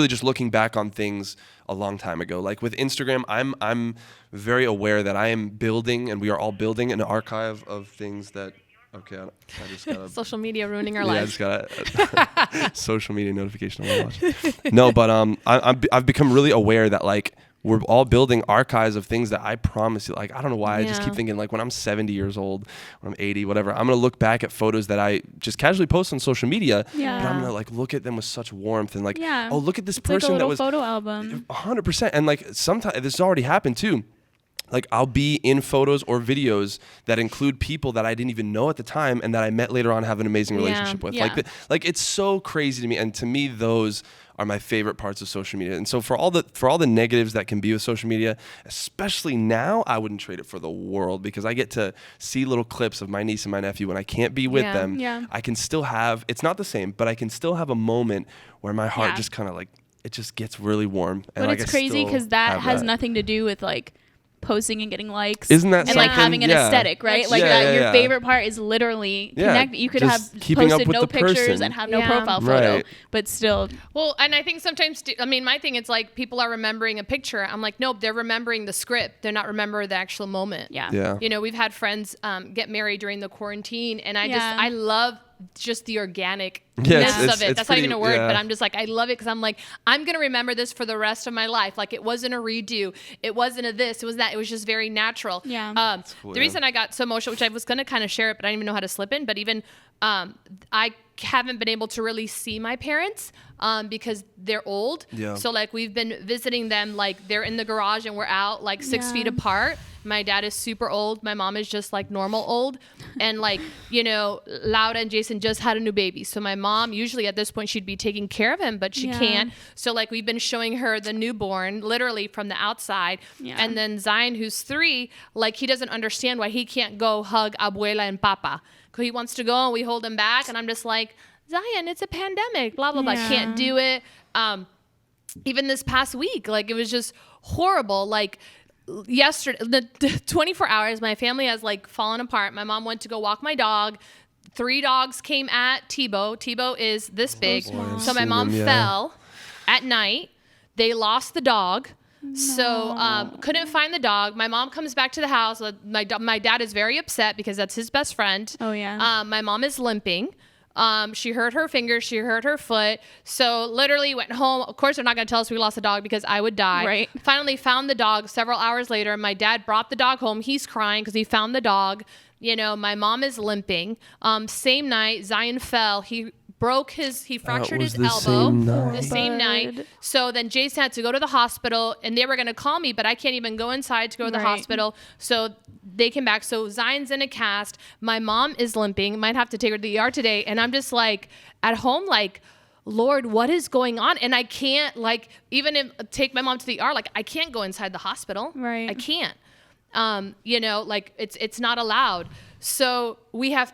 just looking back on things a long time ago. Like with Instagram, I'm very aware that I am building, and we are all building an archive of things that. Okay, I just got Social media ruining our I lives. just got a social media notification on my watch. No, but I've become really aware that like we're all building archives of things that I promise you. Like I don't know why I just Yeah. keep thinking like when I'm 70 years old, when I'm 80, whatever, I'm gonna look back at photos that I just casually post on social media. Yeah. But I'm gonna like look at them with such warmth and like, Yeah. oh, look at this It's like a person that little was photo album. 100%. And like sometimes this has already happened too. Like I'll be in photos or videos that include people that I didn't even know at the time and that I met later on, have an amazing Yeah, relationship with. yeah. Like it's so crazy to me, and to me those are my favorite parts of social media. And so for all the negatives that can be with social media, especially now, I wouldn't trade it for the world, because I get to see little clips of my niece and my nephew when I can't be with Yeah. them. Yeah. I can still have, it's not the same, but I can still have a moment where my heart Yeah. just kind of like, it just gets really warm. And But like it's I crazy still because that have has that. nothing to do with like posting and getting likes. Isn't that and like something? having an Yeah. aesthetic, right? That's Like true. that. Yeah, Your yeah. favorite part is literally Yeah, connect. You could just have keeping up posted with no the pictures person. and have no Yeah. profile photo, Right. but still, Well, and I think sometimes, I mean, my thing, it's like people are remembering a picture. I'm like, nope, they're remembering the script. They're not remembering the actual moment. yeah. Yeah. You know, we've had friends get married during the quarantine, and Yeah. I love just the organic Yeah, it's- of it. it's That's not even pretty- a word, yeah. but I'm just like, I love it because I'm like, I'm going to remember this for the rest of my life. Like, it wasn't a redo. It wasn't a this. It was that. It was just very natural. Yeah. cool, The yeah. reason I got so emotional, which I was going to kind of share it, but I didn't even know how to slip in, but even I haven't been able to really see my parents because they're old. Yeah. So, like, we've been visiting them, like, they're in the garage and we're out, like, 6 Yeah. feet apart. My dad is super old. My mom is just like normal old. And like, you know, Laura and Jason just had a new baby. So my mom, usually at this point, she'd be taking care of him, but she Yeah. can't. So like we've been showing her the newborn literally from the outside. Yeah. And then Zion, who's 3, like he doesn't understand why he can't go hug abuela and papa. Because he wants to go and we hold him back. And I'm just like, Zion, it's a pandemic, blah, blah, blah. Yeah. Can't do it. Even this past week, like it was just horrible. Like yesterday, the 24 hours, my family has like fallen apart. My mom went to go walk my dog. 3 dogs came at Tebow. Tebow is this big. small. So my Seen mom them, yeah. fell at night. They lost the dog. So couldn't find the dog. My mom comes back to the house. My dad is very upset because that's his best friend. Oh, yeah. My mom is limping. She hurt her finger. She hurt her foot. So literally went home. Of course, they're not going to tell us we lost the dog because I would die. Right. Finally found the dog several hours later. My dad brought the dog home. He's crying because he found the dog. You know, my mom is limping. Same night, Zion fell. He fractured was his the elbow same night. the same night. So then Jason had to go to the hospital and they were going to call me, but I can't even go inside to go to the Right. hospital. So they came back. So Zion's in a cast. My mom is limping. Might have to take her to the ER today. And I'm just like at home, like, Lord, what is going on? And I can't even if take my mom to the ER, I can't go inside the hospital. Right. I can't. It's not allowed. So we have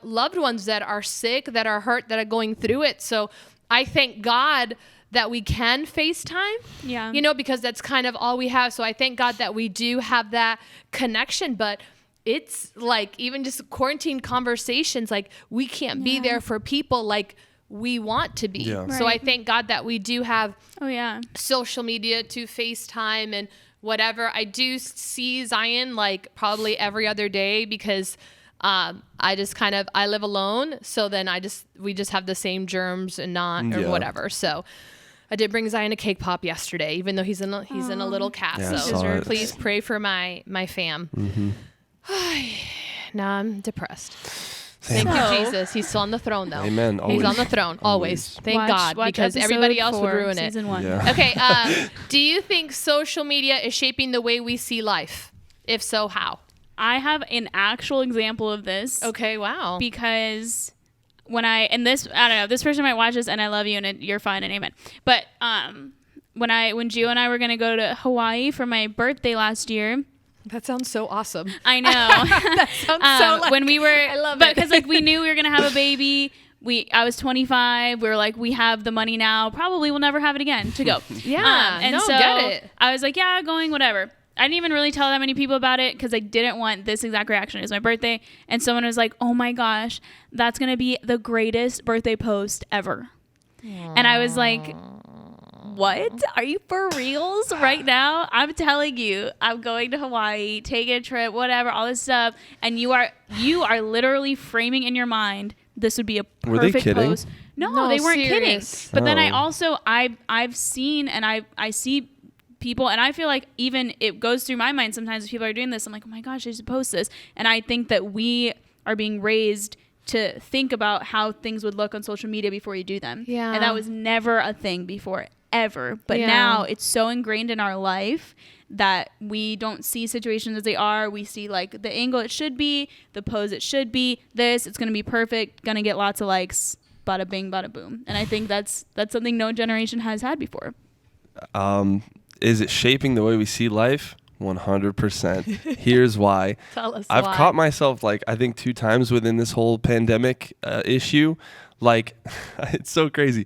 loved ones that are sick, that are hurt, that are going through it. So I thank God that we can FaceTime, Yeah. because that's kind of all we have. So I thank God that we do have that connection, but it's even just quarantine conversations, we can't be there for people like we want to be. Yeah. So I Right. thank God that we do have Oh, yeah. social media to FaceTime and whatever. I do see Zion probably every other day because I live alone. So then we just have the same germs and or Yeah. whatever. So I did bring Zion a cake pop yesterday, even though he's in a little cast. Yeah, I so saw it. please pray for my fam. Now I'm depressed. Thank So- you, Jesus. He's still on the throne, though. Amen. He's Always. on the throne, always. Thank God, Watch because episode everybody else would 4, ruin it. Season 1. Yeah. Okay. Do you think social media is shaping the way we see life? If so, how? I have an actual example of this. Okay. Wow. Because I don't know, this person might watch this and I love you and you're fine and amen. But when Gio and I were going to go to Hawaii for my birthday last year, that sounds so awesome. I know. That sounds when we were, I love but it. because we knew we were gonna have a baby. I was 25. We were like, we have the money now. Probably we'll never have it again to go. Yeah. And no, so get it. I was like, yeah, going, whatever. I didn't even really tell that many people about it because I didn't want this exact reaction. It was my birthday, and someone was like, "Oh my gosh, that's gonna be the greatest birthday post ever." And I was like, what? Are you for reals right now? I'm telling you, I'm going to Hawaii, taking a trip, whatever, all this stuff. And you are literally framing in your mind, this would be a Were they perfect kidding? post. No, No, they weren't serious. kidding. But then I Oh. also, I've seen and I see people, and I feel like even it goes through my mind sometimes if people are doing this, I'm like, oh my gosh, I should post this. And I think that we are being raised to think about how things would look on social media before you do them. Yeah. And that was never a thing before, ever. But Yeah. now it's so ingrained in our life that we don't see situations as they are. We see the angle it should be, the pose it should be, it's going to be perfect, going to get lots of likes, bada bing, bada boom. And I think that's something no generation has had before. Is it shaping the way we see life? 100%. Here's why. Tell us I've why. caught myself I think 2 times within this whole pandemic issue. It's so crazy.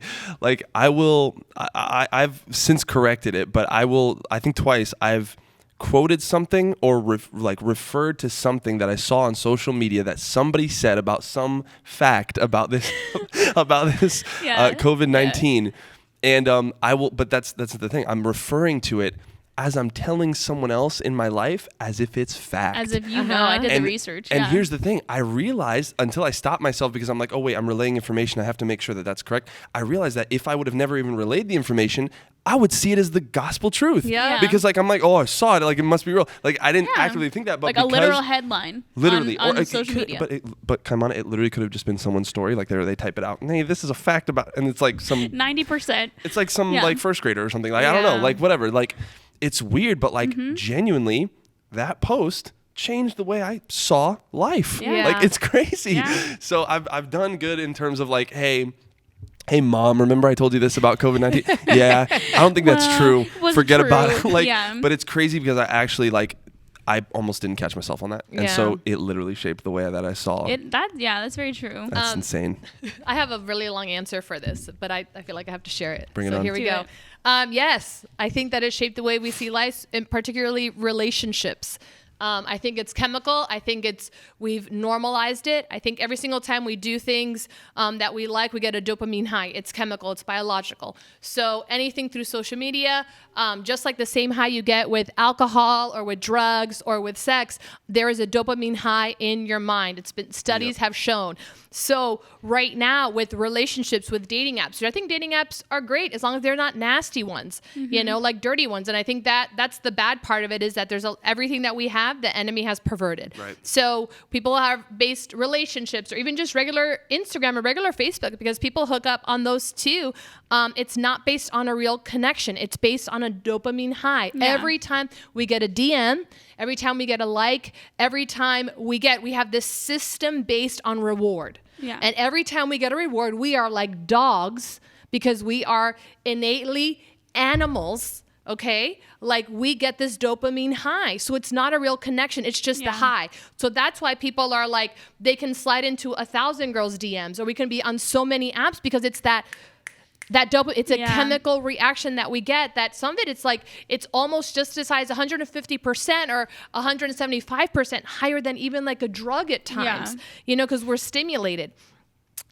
I've since corrected it, but I think twice I've quoted something or referred to something that I saw on social media that somebody said about some fact about this Yeah. COVID-19. And but that's the thing. I'm referring to it as I'm telling someone else in my life as if it's fact. As if you know, I did the research. And yeah. here's the thing. I realized until I stopped myself because I'm like, oh, wait, I'm relaying information. I have to make sure that that's correct. I realized that if I would have never even relayed the information, I would see it as the gospel truth. Yeah. Because I'm like, oh, I saw it. It must be real. I didn't Yeah. actively think that. But a because literal headline literally on it social could, media. But come on, it literally could have just been someone's story. They type it out. Hey, this is a fact about, and it's some 90%. it's some Yeah. first grader or something. I don't know. Yeah. Whatever. It's weird, but Mm-hmm. genuinely, that post changed the way I saw life. Yeah. It's crazy. Yeah. So I've done good in terms of hey mom, remember I told you this about COVID-19? Yeah, I don't think that's Well, true. it wasn't Forget true. about it. Yeah. But it's crazy because I actually I almost didn't catch myself on that, and Yeah. so it literally shaped the way that I saw. That's very true. That's insane. I have a really long answer for this, but I feel like I have to share it. Bring it so on. here we Do go. it. Yes, I think that it shaped the way we see life, and particularly relationships. I think it's chemical. I think we've normalized it. I think every single time we do things that we like, we get a dopamine high. It's chemical. It's biological. So anything through social media, just like the same high you get with alcohol or with drugs or with sex, there is a dopamine high in your mind. It's been studies have shown. So right now with relationships, with dating apps, I think dating apps are great as long as they're not nasty ones, like dirty ones. And I think that's the bad part of it, is that there's everything that we have, the enemy has perverted. Right. So people have based relationships, or even just regular Instagram or regular Facebook, because people hook up on those too. It's not based on a real connection. It's based on a dopamine high. Yeah. Every time we get a DM, every time we get a like, every time we have this system based on reward. Yeah. And every time we get a reward, we are like dogs, because we are innately animals, okay? Like, we get this dopamine high. So it's not a real connection. It's just the high. So that's why people are like, they can slide into 1,000 girls' DMs, or we can be on so many apps, because it's that dopamine, it's a chemical reaction that we get, that some of it, it's like, it's almost just as high as 150% or 175% higher than even like a drug at times, because we're stimulated.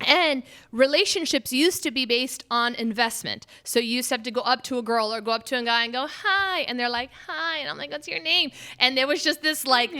And relationships used to be based on investment. So you used to have to go up to a girl or go up to a guy and go, hi. And they're like, hi. And I'm like, what's your name? And there was just this like,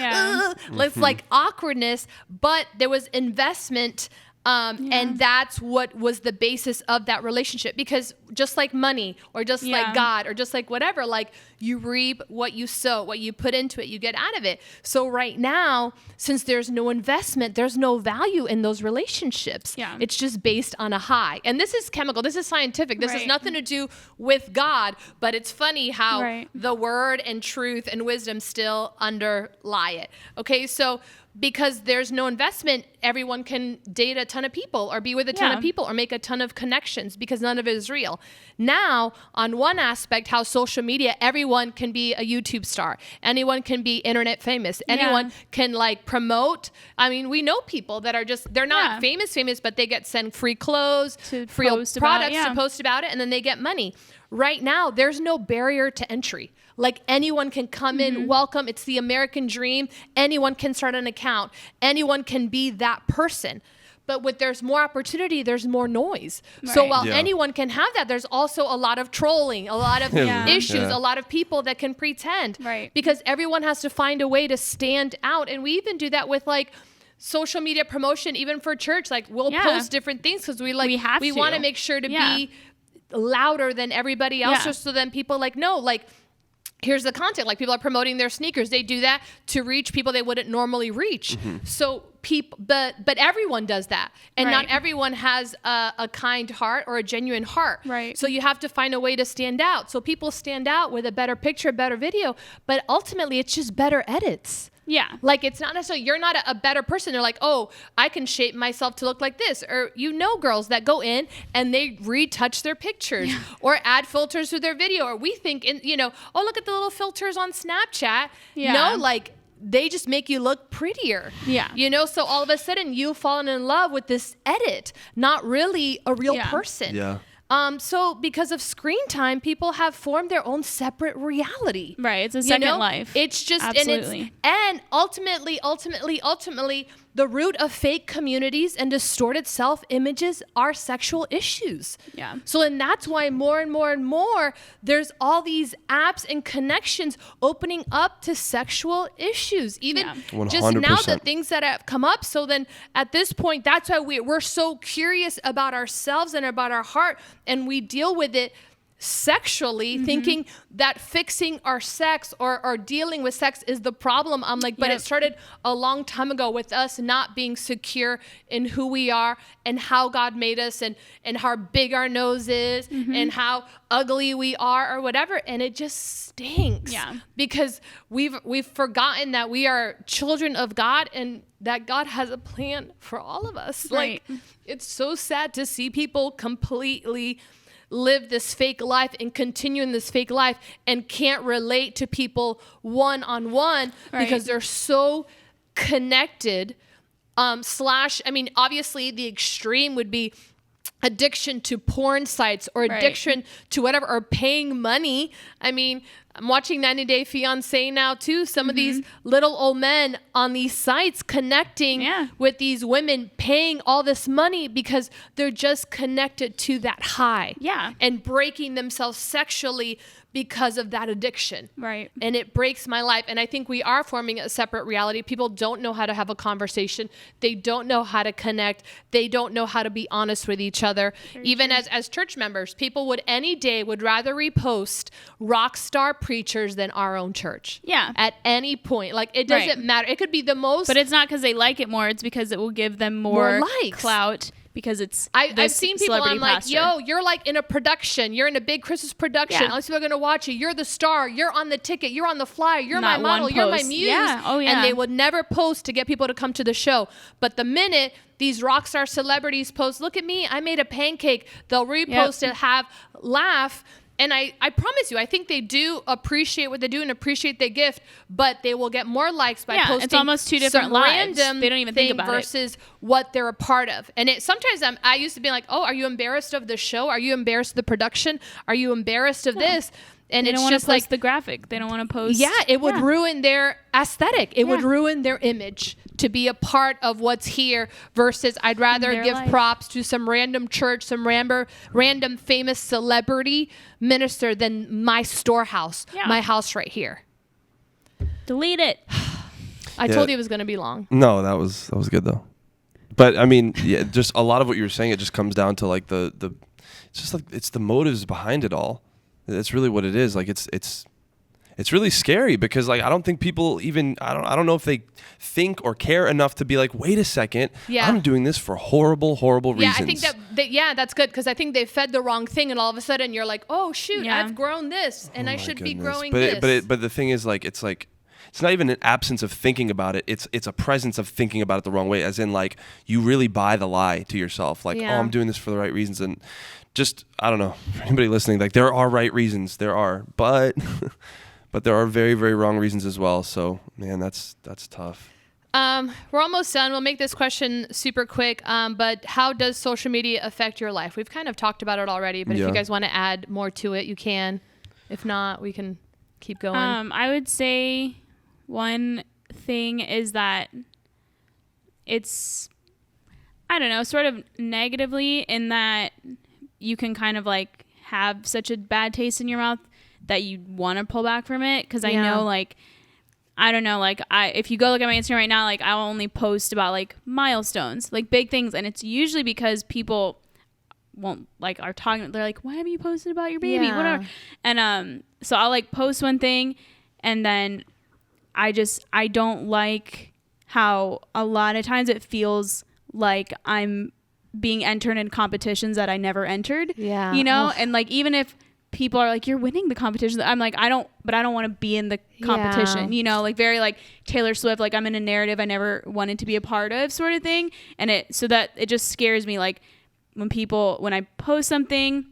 like awkwardness, but there was investment. And that's what was the basis of that relationship, because just like money, or just like God, or just like whatever, like, you reap what you sow, what you put into it, you get out of it. So right now, since there's no investment, there's no value in those relationships. Yeah. It's just based on a high. And this is chemical. This is scientific. This has nothing to do with God, but it's funny how the word and truth and wisdom still underlie it. Okay. So because there's no investment, everyone can date a ton of people, or be with a ton of people, or make a ton of connections, because none of it is real. Now, on one aspect, how social media, everyone can be a YouTube star. Anyone can be internet famous. Anyone can like promote. I mean, we know people that are just, they're not famous, but they get sent free clothes, free products to post about it, and then they get money. Right now, there's no barrier to entry. Like, anyone can come in, welcome. It's the American dream. Anyone can start an account. Anyone can be that person. But with there's more opportunity, there's more noise. So while anyone can have that, there's also a lot of trolling, a lot of issues, a lot of people that can pretend. Right. Because everyone has to find a way to stand out. And we even do that with like social media promotion, even for church. Like, we'll post different things because we want to make sure to be louder than everybody else, just so then people like, no, like, here's the content. Like, people are promoting their sneakers. They do that to reach people they wouldn't normally reach. So people, but everyone does that. And not everyone has a kind heart or a genuine heart. Right. So you have to find a way to stand out. So people stand out with a better picture, better video, but ultimately it's just better edits. Yeah. Like, it's not necessarily, you're not a better person. They're like, oh, I can shape myself to look like this. Or, girls that go in and they retouch their pictures or add filters to their video. Or we think, oh, look at the little filters on Snapchat. Yeah. No, like, they just make you look prettier. Yeah. So all of a sudden you've fallen in love with this edit, not really a real person. Yeah. So because of screen time, people have formed their own separate reality. Right. It's a second life. It's just, absolutely. and ultimately, the root of fake communities and distorted self-images are sexual issues. Yeah. So, and that's why more and more and more, there's all these apps and connections opening up to sexual issues. Even just now, the things that have come up. So then at this point, that's why we're so curious about ourselves and about our heart, and we deal with it sexually, thinking that fixing our sex or dealing with sex is the problem. I'm like, but it started a long time ago with us not being secure in who we are and how God made us, and how big our nose is, and how ugly we are or whatever. And it just stinks because we've forgotten that we are children of God and that God has a plan for all of us. Right. Like, it's so sad to see people completely live this fake life and continue in this fake life and can't relate to people one-on-one because they're so connected. Obviously the extreme would be addiction to porn sites or addiction to whatever, or paying money. I mean, I'm watching 90 Day Fiancé now too. Some of these little old men on these sites connecting with these women, paying all this money because they're just connected to that high. Yeah. And breaking themselves sexually because of that addiction. Right. And it breaks my life. And I think we are forming a separate reality. People don't know how to have a conversation. They don't know how to connect. They don't know how to be honest with each other. Even as church members, people would any day would rather repost rock star preachers than our own church. Yeah. At any point. Like, it doesn't matter. It could be the most. But it's not because they like it more. It's because it will give them more likes. clout. Because it's I've seen people, I'm like, pastor. yo, you're like in a production. You're in a big Christmas production. All these people are going to watch you. You're the star. You're on the ticket. You're on the flyer. You're Not my model. one You're my post. muse. Yeah. Oh, yeah. And they would never post to get people to come to the show. But the minute these rock star celebrities post, look at me, I made a pancake, they'll repost it, laugh. And I promise you, I think they do appreciate what they do and appreciate their gift, but they will get more likes by posting. It's almost two different some lives. random They don't even think about versus what they're a part of. And sometimes I used to be like, oh, are you embarrassed of the show? Are you embarrassed of the production? Are you embarrassed of this? And they it's don't want just to post like the graphic. They don't want to post. Yeah, it would ruin their aesthetic. It would ruin their image to be a part of what's here versus I'd rather Their give life. props to some random church, some random famous celebrity minister than my storehouse, my house right here. Delete it. I told you it was going to be long. No, that was good though. But I mean, yeah, just a lot of what you were saying, it just comes down to like the it's just like it's the motives behind it all. That's really what it is. Like it's really scary because like I don't think people even I don't know if they think or care enough to be like, wait a second, I'm doing this for horrible reasons. Yeah, I think that's good because I think they fed the wrong thing and all of a sudden you're like, oh shoot, I've grown this and I should be growing this. But the thing is like it's not even an absence of thinking about it. It's a presence of thinking about it the wrong way, as in like you really buy the lie to yourself. Like, oh, I'm doing this for the right reasons. And just, I don't know, for anybody listening, like there are right reasons. There are. But but there are very, very wrong reasons as well. So, man, that's tough. We're almost done. We'll make this question super quick. But how does social media affect your life? We've kind of talked about it already, but if you guys want to add more to it, you can. If not, we can keep going. I would say one thing is that it's, I don't know, sort of negatively in that you can kind of like have such a bad taste in your mouth that you want to pull back from it. Cause I know like, I don't know, like if you go look at my Instagram right now, like I'll only post about like milestones, like big things. And it's usually because people won't like are talking, they're like, why haven't you posted about your baby? Whatever. And, so I'll like post one thing and then I don't like how a lot of times it feels like I'm being entered in competitions that I never entered. Yeah. You know? And like, even if people are like, you're winning the competition, I'm like, I don't want to be in the competition, you know, like very like Taylor Swift, like I'm in a narrative I never wanted to be a part of sort of thing. And it just scares me. Like when I post something,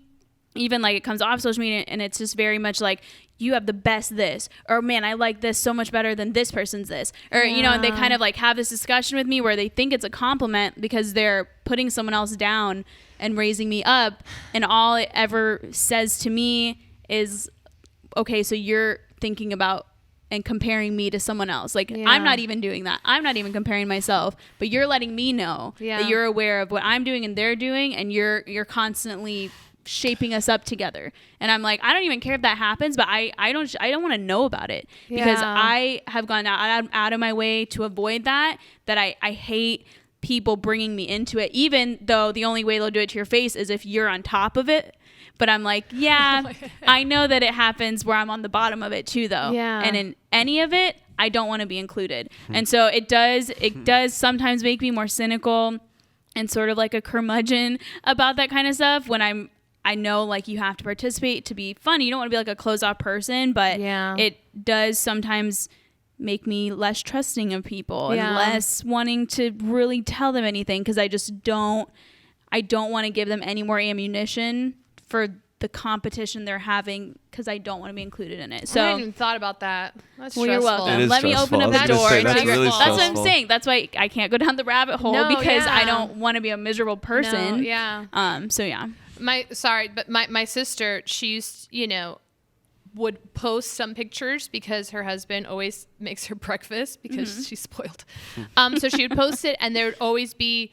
even like it comes off social media and it's just very much like, you have the best this, or man, I like this so much better than this person's this, or, you know, and they kind of like have this discussion with me where they think it's a compliment because they're putting someone else down and raising me up. And all it ever says to me is, okay, so you're thinking about and comparing me to someone else. Like I'm not even doing that. I'm not even comparing myself, but you're letting me know that you're aware of what I'm doing and they're doing. And you're constantly shaping us up together. And I'm like, I don't even care if that happens, but I don't want to know about it because I have gone out of my way to avoid that I hate people bringing me into it, even though the only way they'll do it to your face is if you're on top of it. But I'm like, I know that it happens where I'm on the bottom of it too though. And in any of it, I don't want to be included. And so it does sometimes make me more cynical and sort of like a curmudgeon about that kind of stuff when I know like you have to participate to be fun. You don't want to be like a closed off person, but it does sometimes make me less trusting of people and less wanting to really tell them anything because I don't want to give them any more ammunition for the competition they're having because I don't want to be included in it. So I hadn't even thought about that. That's well, you're welcome. It is Let me open up the door. That's what I'm saying. That's why I can't go down the rabbit hole because I don't want to be a miserable person. No, So yeah. My sister, she used, would post some pictures because her husband always makes her breakfast because she's spoiled. So she would post it, and there would always be,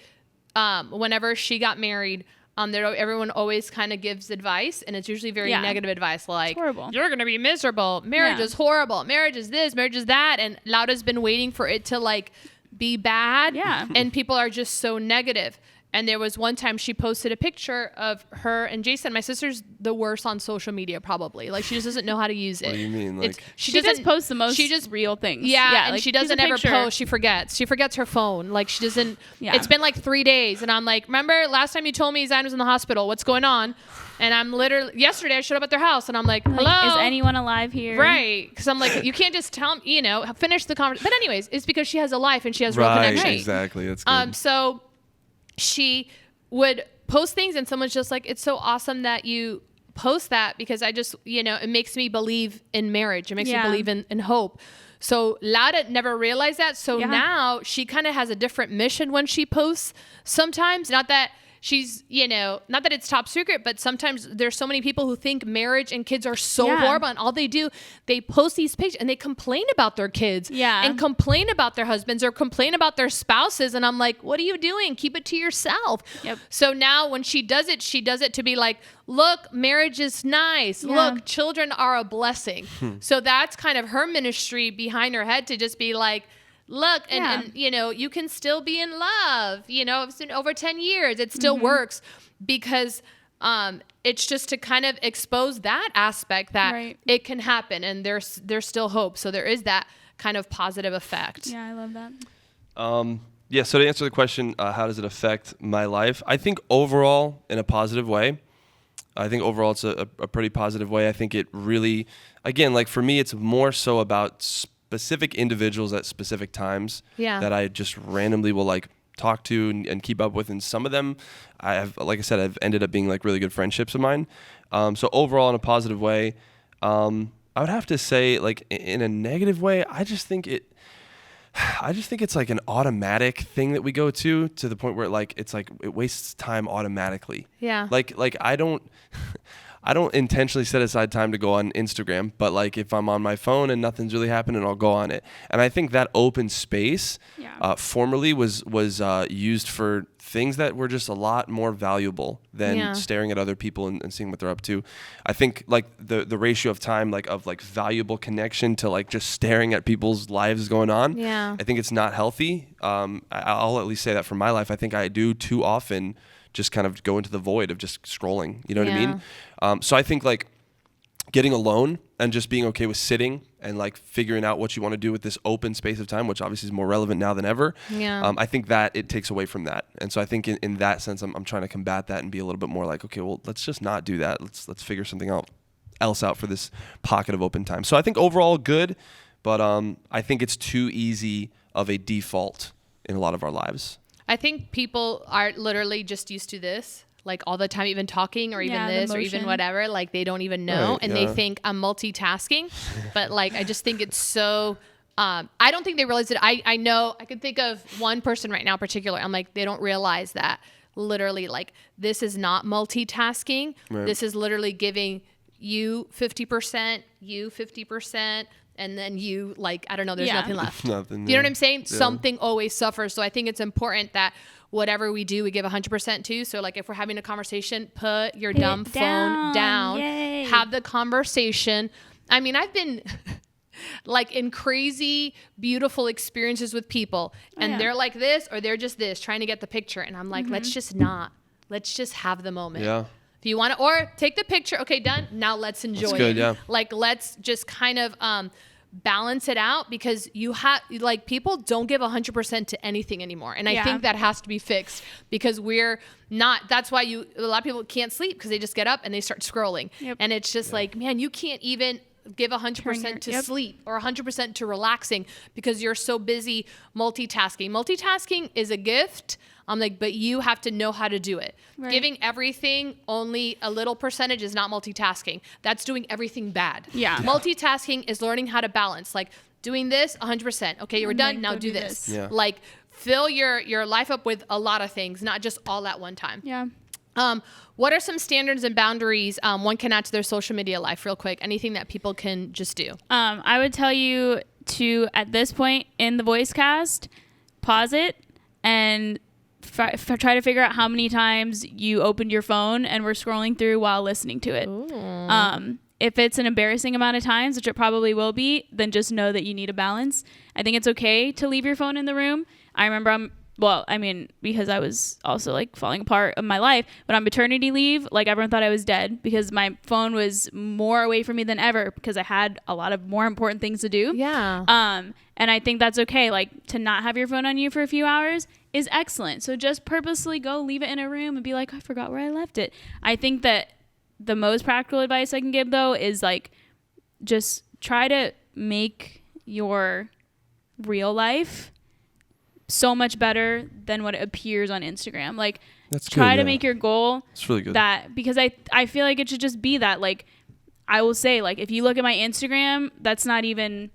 whenever she got married, everyone always kind of gives advice, and it's usually very negative advice, like, horrible. you're going to be miserable. Marriage is horrible. Marriage is this, marriage is that. And Laura's been waiting for it to like be bad. Yeah. And people are just so negative. And there was one time she posted a picture of her and Jason. My sister's the worst on social media, probably. Like, she just doesn't know how to use it. What do you mean? Like, She just posts the most real things. Yeah, and like, she here's doesn't a ever picture. post. She forgets. She forgets her phone. Like, she doesn't. Yeah. It's been like 3 days, and I'm like, remember last time you told me Zion was in the hospital? What's going on? And I'm literally, yesterday I showed up at their house, and I'm like, hello? Like, is anyone alive here? Right. Because I'm like, you can't just tell me, finish the conversation. But anyways, it's because she has a life, and she has real connection. Exactly. That's good. So she would post things, and someone's just like, it's so awesome that you post that, because I just, it makes me believe in marriage. It makes me believe in hope. So Laura never realized that. So now she kind of has a different mission when she posts sometimes. Not that she's, not that it's top secret, but sometimes there's so many people who think marriage and kids are so horrible, and all they do, they post these pictures and they complain about their kids and complain about their husbands or complain about their spouses. And I'm like, what are you doing? Keep it to yourself. Yep. So now when she does it to be like, look, marriage is nice. Yeah. Look, children are a blessing. So that's kind of her ministry behind her head, to just be like, look, and you can still be in love. It's been over 10 years. It still works, because it's just to kind of expose that aspect that it can happen, and there's still hope. So there is that kind of positive effect. Yeah, I love that. So to answer the question, how does it affect my life? I think overall, in a positive way. I think overall it's a pretty positive way. I think it really, again, like for me, it's more so about specific individuals at specific times that I just randomly will like talk to and keep up with. And some of them like I said, I've ended up being like really good friendships of mine. So overall, in a positive way, I would have to say, like, in a negative way, I just think it's like an automatic thing that we go to the point where like it's like it wastes time automatically. Yeah. Like I don't intentionally set aside time to go on Instagram, but like if I'm on my phone and nothing's really happening, I'll go on it. And I think that open space formerly was used for things that were just a lot more valuable than staring at other people and seeing what they're up to. I think like the ratio of time of valuable connection to like just staring at people's lives going on. Yeah. I think it's not healthy. I'll at least say that for my life. I think I do too often just kind of go into the void of just scrolling. You know what I mean? So I think like getting alone and just being okay with sitting and like figuring out what you want to do with this open space of time, which obviously is more relevant now than ever. Yeah. I think that it takes away from that. And so I think in that sense, I'm trying to combat that and be a little bit more like, okay, well, let's just not do that. Let's figure something else out for this pocket of open time. So I think overall good, but I think it's too easy of a default in a lot of our lives. I think people are literally just used to this, like all the time, even talking or even this or even whatever, like they don't even know. Right, and they think I'm multitasking, but like, I just think it's so, I don't think they realize it. I know I can think of one person right now in particular. I'm like, they don't realize that literally like, this is not multitasking. Right. This is literally giving you 50%, you 50%. And then you like, I don't know, there's nothing left. Nothing. You know what I'm saying? Yeah. Something always suffers. So I think it's important that whatever we do, we give 100% to. So like if we're having a conversation, put your dumb phone down, have the conversation. I mean, I've been like in crazy, beautiful experiences with people and they're like this, or they're just this, trying to get the picture. And I'm like, let's just have the moment. Yeah. If you want to, or take the picture. Okay, done. Now let's enjoy it. Good, yeah. Like, let's just kind of balance it out, because you have, like, people don't give 100% to anything anymore. And I think that has to be fixed, because we're not, that's why a lot of people can't sleep, because they just get up and they start scrolling. Yep. And it's just like, man, you can't even give 100% to sleep or 100% to relaxing, because you're so busy multitasking. Multitasking is a gift. I'm like, but you have to know how to do it. Right. Giving everything only a little percentage is not multitasking. That's doing everything bad. Yeah. Multitasking is learning how to balance. Like, doing this 100%. Okay, you were done. Now do this. Yeah. Like, fill your life up with a lot of things, not just all at one time. Yeah. What are some standards and boundaries one can add to their social media life real quick? Anything that people can just do? I would tell you to, at this point in the voice cast, pause it and try to figure out how many times you opened your phone and were scrolling through while listening to it. If it's an embarrassing amount of times, which it probably will be, then just know that you need a balance. I think it's okay to leave your phone in the room. I remember because I was also like falling apart of my life, but on maternity leave, like everyone thought I was dead because my phone was more away from me than ever because I had a lot of more important things to do. Yeah. And I think that's okay. Like, to not have your phone on you for a few hours is excellent. So just purposely go leave it in a room and be like, I forgot where I left it. I think that the most practical advice I can give, though, is like just try to make your real life so much better than what it appears on Instagram. Like, That's try good, to yeah. make your goal It's really good. that, because I feel like it should just be that. Like, I will say, like, if you look at my Instagram, that's not even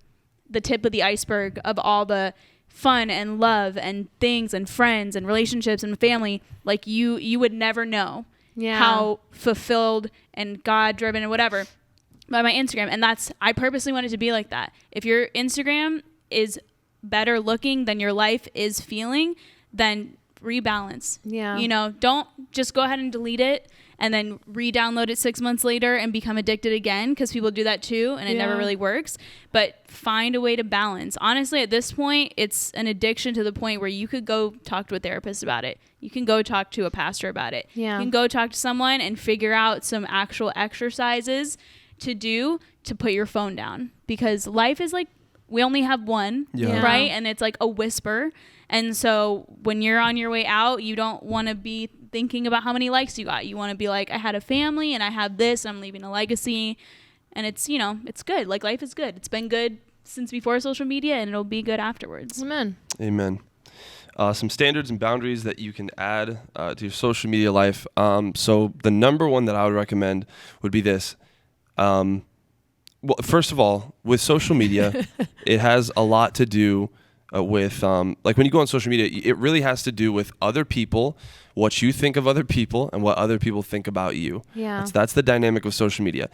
the tip of the iceberg of all the fun and love and things and friends and relationships and family. Like, you would never know how fulfilled and God driven and whatever by my Instagram. And I purposely want it to be like that. If your Instagram is better looking than your life is feeling, then rebalance. Yeah. You know, don't just go ahead and delete it and then re-download it 6 months later and become addicted again, because people do that too, and it never really works. But find a way to balance. Honestly, at this point, it's an addiction to the point where you could go talk to a therapist about it. You can go talk to a pastor about it. Yeah. You can go talk to someone and figure out some actual exercises to do to put your phone down, because life is like, we only have one, Yeah. right? And it's like a whisper. And so when you're on your way out, you don't want to be thinking about how many likes you got. You want to be like, I had a family and I have this, and I'm leaving a legacy. And it's, you know, it's good. Like, life is good. It's been good since before social media, and it'll be good afterwards. Amen. Amen. Some standards and boundaries that you can add to your social media life. So the number one that I would recommend would be this. Well, first of all, with social media, it has a lot to do with, like, when you go on social media, it really has to do with other people, what you think of other people, and what other people think about you. Yeah. That's the dynamic of social media.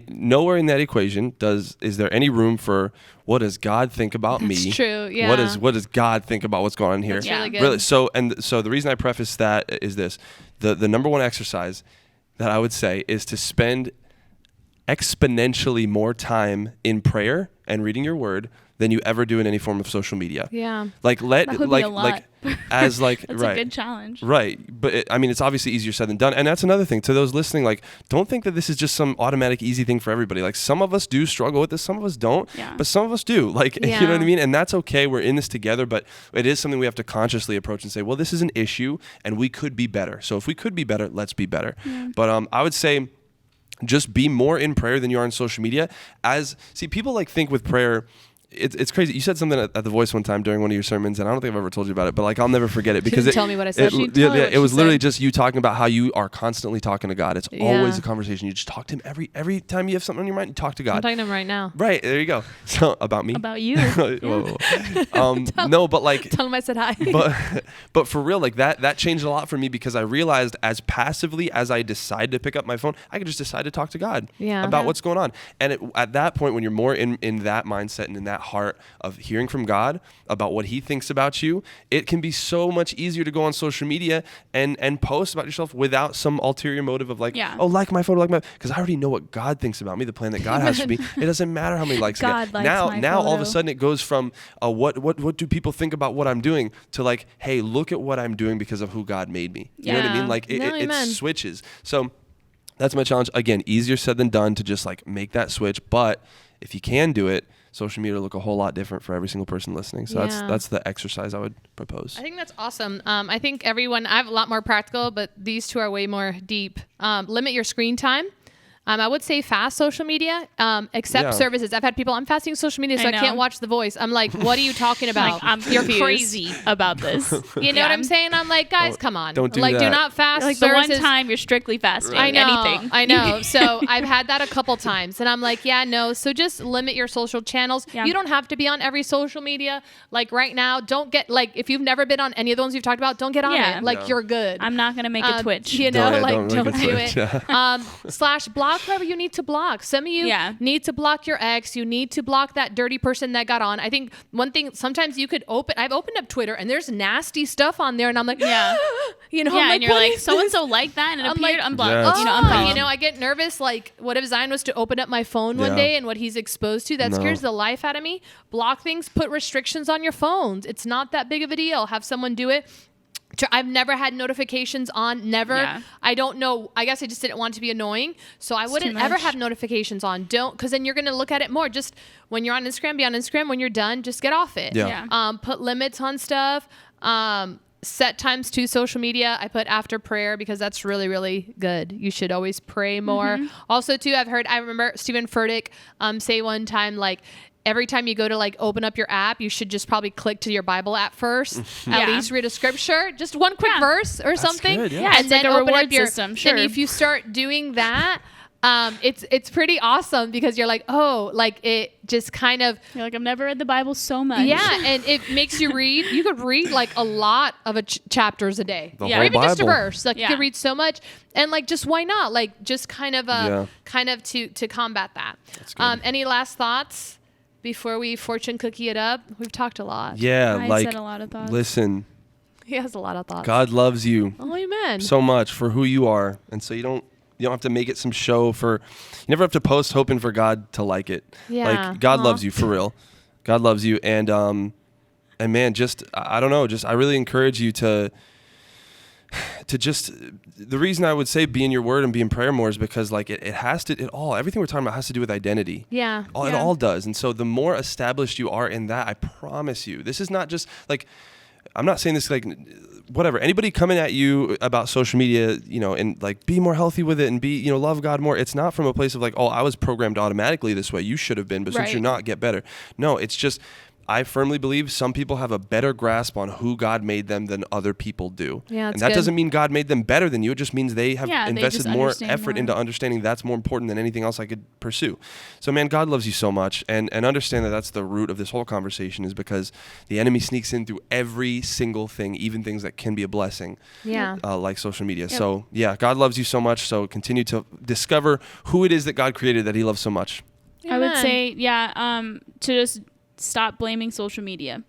Nowhere in that equation is there any room for what does God think about me? It's true. Yeah. What does God think about what's going on here? That's really good. Really. So the reason I preface that is this: the number one exercise that I would say is to spend exponentially more time in prayer and reading your word than you ever do in any form of social media. Yeah. Like That would be a lot. as like That's right. a good challenge. Right. But it's obviously easier said than done. And that's another thing to those listening. Like, don't think that this is just some automatic easy thing for everybody. Like, some of us do struggle with this. Some of us don't, Yeah. but some of us do. Like, you know Yeah. what I mean? And that's okay. We're in this together, but it is something we have to consciously approach and say, well, this is an issue and we could be better. So if we could be better, let's be better. But I would say just be more in prayer than you are on social media. People like think with prayer, it's crazy. You said something at The Voice one time during one of your sermons, and I don't think I've ever told you about it, but like, I'll never forget it because didn't tell me what I said. She didn't tell me what it was she literally said. just you talking about how you are constantly talking to God. It's Yeah. always a conversation. You just talk to him every time you have something on your mind. You talk to I'm God. talking to him right now. Right, there you go. So about me. About you. Whoa. No, but like, Tell him I said hi. but for real, like that changed a lot for me, because I realized as passively as I decide to pick up my phone, I could just decide to talk to God Yeah. about Yeah. what's going on. And at that point, when you're more in that mindset and in that heart of hearing from God about what he thinks about you, it can be so much easier to go on social media and post about yourself without some ulterior motive of like, Yeah. oh, like my photo, because I already know what God thinks about me, the plan that God has for me. It doesn't matter how many likes I God get. likes my Now all of a photo. sudden it goes from what do people think about what I'm doing to like, hey, look at what I'm doing because of who God made me. You know what I Yeah. mean? Like it Amen. switches. So that's my challenge. Again, easier said than done to just like make that switch. But if you can do it, social media will look a whole lot different for every single person listening. So Yeah. that's the exercise I would propose. I think that's awesome. I think I have a lot more practical, but these two are way more deep. Limit your screen time. I would say fast social media, except Yeah. services. I've had people, I'm fasting social media, so I I can't know. watch The Voice. I'm like, what are you talking about? I'm You're confused crazy. about this. You know what I'm saying? I'm like, guys, come on. don't do like, do that. not fast Like the one services. time you're strictly fasting. I know. Anything. I know. So I've had that a couple times, and I'm like, yeah, no. So just limit your social channels. Yeah. You don't have to be on every social media. Like right now, don't get like if you've never been on any of the ones we've talked about, don't get on Yeah. it. Like Yeah. you're good. I'm not gonna make a Twitch. You know, Don't- like don't don't, make a do Twitch, it. Slash block whoever you need to block. Some of you Yeah. need to block your ex. You need to block that dirty person that got on. I think one thing sometimes you could I've opened up Twitter and there's nasty stuff on there, and I'm like, Yeah. you know, Yeah, I'm like, and you're what like, is so and this? so like that, and it I'm appeared like, unblocked. Yes. You know, Oh, unfollow. you know, I get nervous. Like, what if Zion was to open up my phone one Yeah. day and what he's exposed to? That No. scares the life out of me. Block things, put restrictions on your phones. It's not that big of a deal. Have someone do it. I've never had notifications on. Never. Yeah. I don't know. I guess I just didn't want to be annoying. So I wouldn't too ever much. have notifications on. Don't, because then you're going to look at it more. Just when you're on Instagram, be on Instagram. When you're done, just get off it. Yeah. Yeah. Put limits on stuff. Set times to social media. I put after prayer because that's really, really good. You should always pray more. Also, too, I remember Stephen Furtick say one time, like, every time you go to like open up your app, you should just probably click to your Bible app first. At Yeah. least read a scripture, just one quick Yeah. verse or something. good, yeah. Yeah, And it's then like a open up reward your system, sure. Then if you start doing that, it's pretty awesome because you're like, oh, like it just kind of You're like, I've never read the Bible so much. yeah, and it makes you read. You could read like a lot of chapters a day, The Yeah. or whole even just a Bible. verse. Like you Yeah. could read so much, and like just why not? Like just kind of to combat that. good. Any last thoughts before we fortune cookie it up? We've talked a lot. Yeah, I like said a lot of thoughts. listen, He has a lot of thoughts. God loves you Oh, amen. so much for who you are, and so you don't have to make it some show for. You never have to post hoping for God to like it. Yeah. Like God Aw. loves you for real. God loves you, and man, just I don't know. Just I really encourage you to just the reason I would say be in your word and be in prayer more is because like it has to everything we're talking about has to do with identity. Yeah. It Yeah. all does. And so the more established you are in that, I promise you, this is not just like, I'm not saying this like, whatever, anybody coming at you about social media, you know, and like be more healthy with it and be, you know, love God more. It's not from a place of like, oh, I was programmed automatically this way. You should have been, but since Right. you're not, get better. No, it's just, I firmly believe some people have a better grasp on who God made them than other people do. Yeah, that's and that good. doesn't mean God made them better than you. It just means they have Yeah, they invested just more understand effort more. into understanding that's more important than anything else I could pursue. So, man, God loves you so much. And understand that that's the root of this whole conversation is because the enemy sneaks in through every single thing, even things that can be a blessing, Yeah. like social media. So, yeah, God loves you so much. So continue to discover who it is that God created that he loves so much. I would Amen. say, to just stop blaming social media.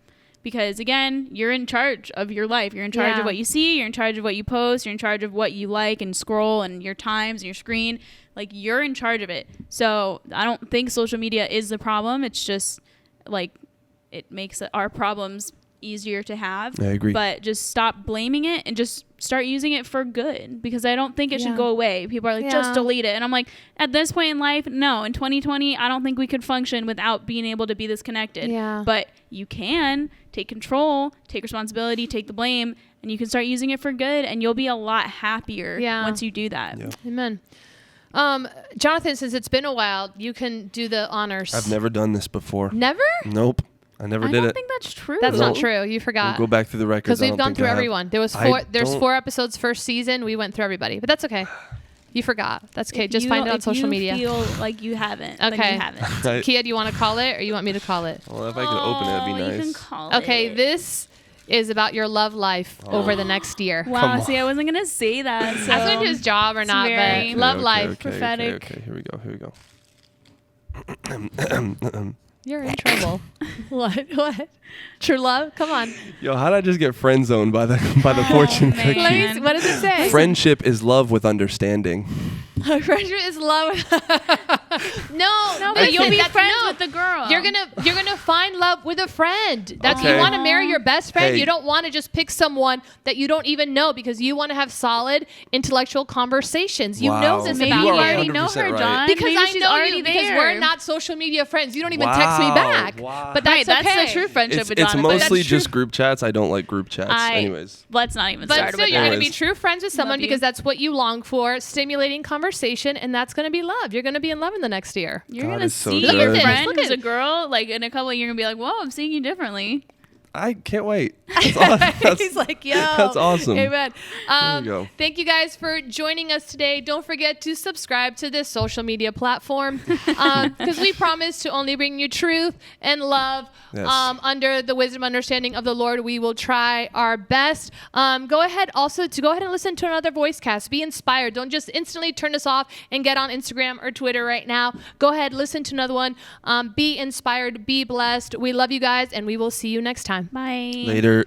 Because again, you're in charge of your life. You're in charge Yeah. of what you see. You're in charge of what you post. You're in charge of what you like and scroll and your times and your screen. Like you're in charge of it. So I don't think social media is the problem. It's just like it makes our problems easier to have. I agree. But just stop blaming it and just start using it for good because I don't think it Yeah. should go away. People are like, just Yeah. delete it. And I'm like, at this point in life, no. In 2020, I don't think we could function without being able to be this connected. Yeah. But you can take control, take responsibility, take the blame, and you can start using it for good and you'll be a lot happier Yeah. once you do that. Yeah. Amen. Jonathan, since it's been a while, you can do the honors. I've never done this before. Never? Nope. I never I did don't it. think that's true. That's not No. true. You forgot. We'll go back through the records. Because I we've don't gone think through I have. everyone. There's I there's don't- 4 episodes first season. We went through everybody, but that's okay. You forgot. That's okay. If Just you find it don't- on social if media. you feel like you haven't, then Okay. you haven't. Kia, do you want to call it or you want me to call it? Well, if I could open it, it'd be Oh, you can nice. call Okay, it. this is about your love life over the next year. Come Wow, on. see, I wasn't going to say that. So. I was going to do his job or It's not, very- but love Okay, life. okay, prophetic. Okay, here we go. You're in trouble. What? True love? Come on. Yo, how did I just get friend zoned by the fortune man. cookie? Let me- What does it say? Friendship is love with understanding. Friendship is love. No, but listen, you'll be that's- friends no. with the girl. You're gonna find love with a friend. That's Okay. you want to marry your best friend. Hey. You don't want to just pick someone that you don't even know because you want to have solid intellectual conversations. You know Wow. this Maybe about you You are already know 100% her, right. John. because Maybe I she's know already you there. because we're not social media friends. You don't even text me Wow. back. Wow. But that's Right, that's okay. the true friendship It's with Jonathan. mostly That's true. just group chats. I don't like group chats. Anyways. Let's not even But start still, with you're that. going to be Anyways. true friends with someone Love you. because that's what you long for, stimulating conversation. conversation, and that's going to be love. You're going to be in love in the next year. You're God gonna is so see good. your Look at friend this. who's a girl, like in a couple of years, you're gonna be like, whoa, I'm seeing you differently. I can't wait. That's awesome. He's like, yo. That's awesome. Amen. There you go. Thank you guys for joining us today. Don't forget to subscribe to this social media platform because we promise to only bring you truth and love Yes. under the wisdom and understanding of the Lord. We will try our best. Go ahead and listen to another voice cast. Be inspired. Don't just instantly turn us off and get on Instagram or Twitter right now. Go ahead, listen to another one. Be inspired. Be blessed. We love you guys, and we will see you next time. Bye. Later.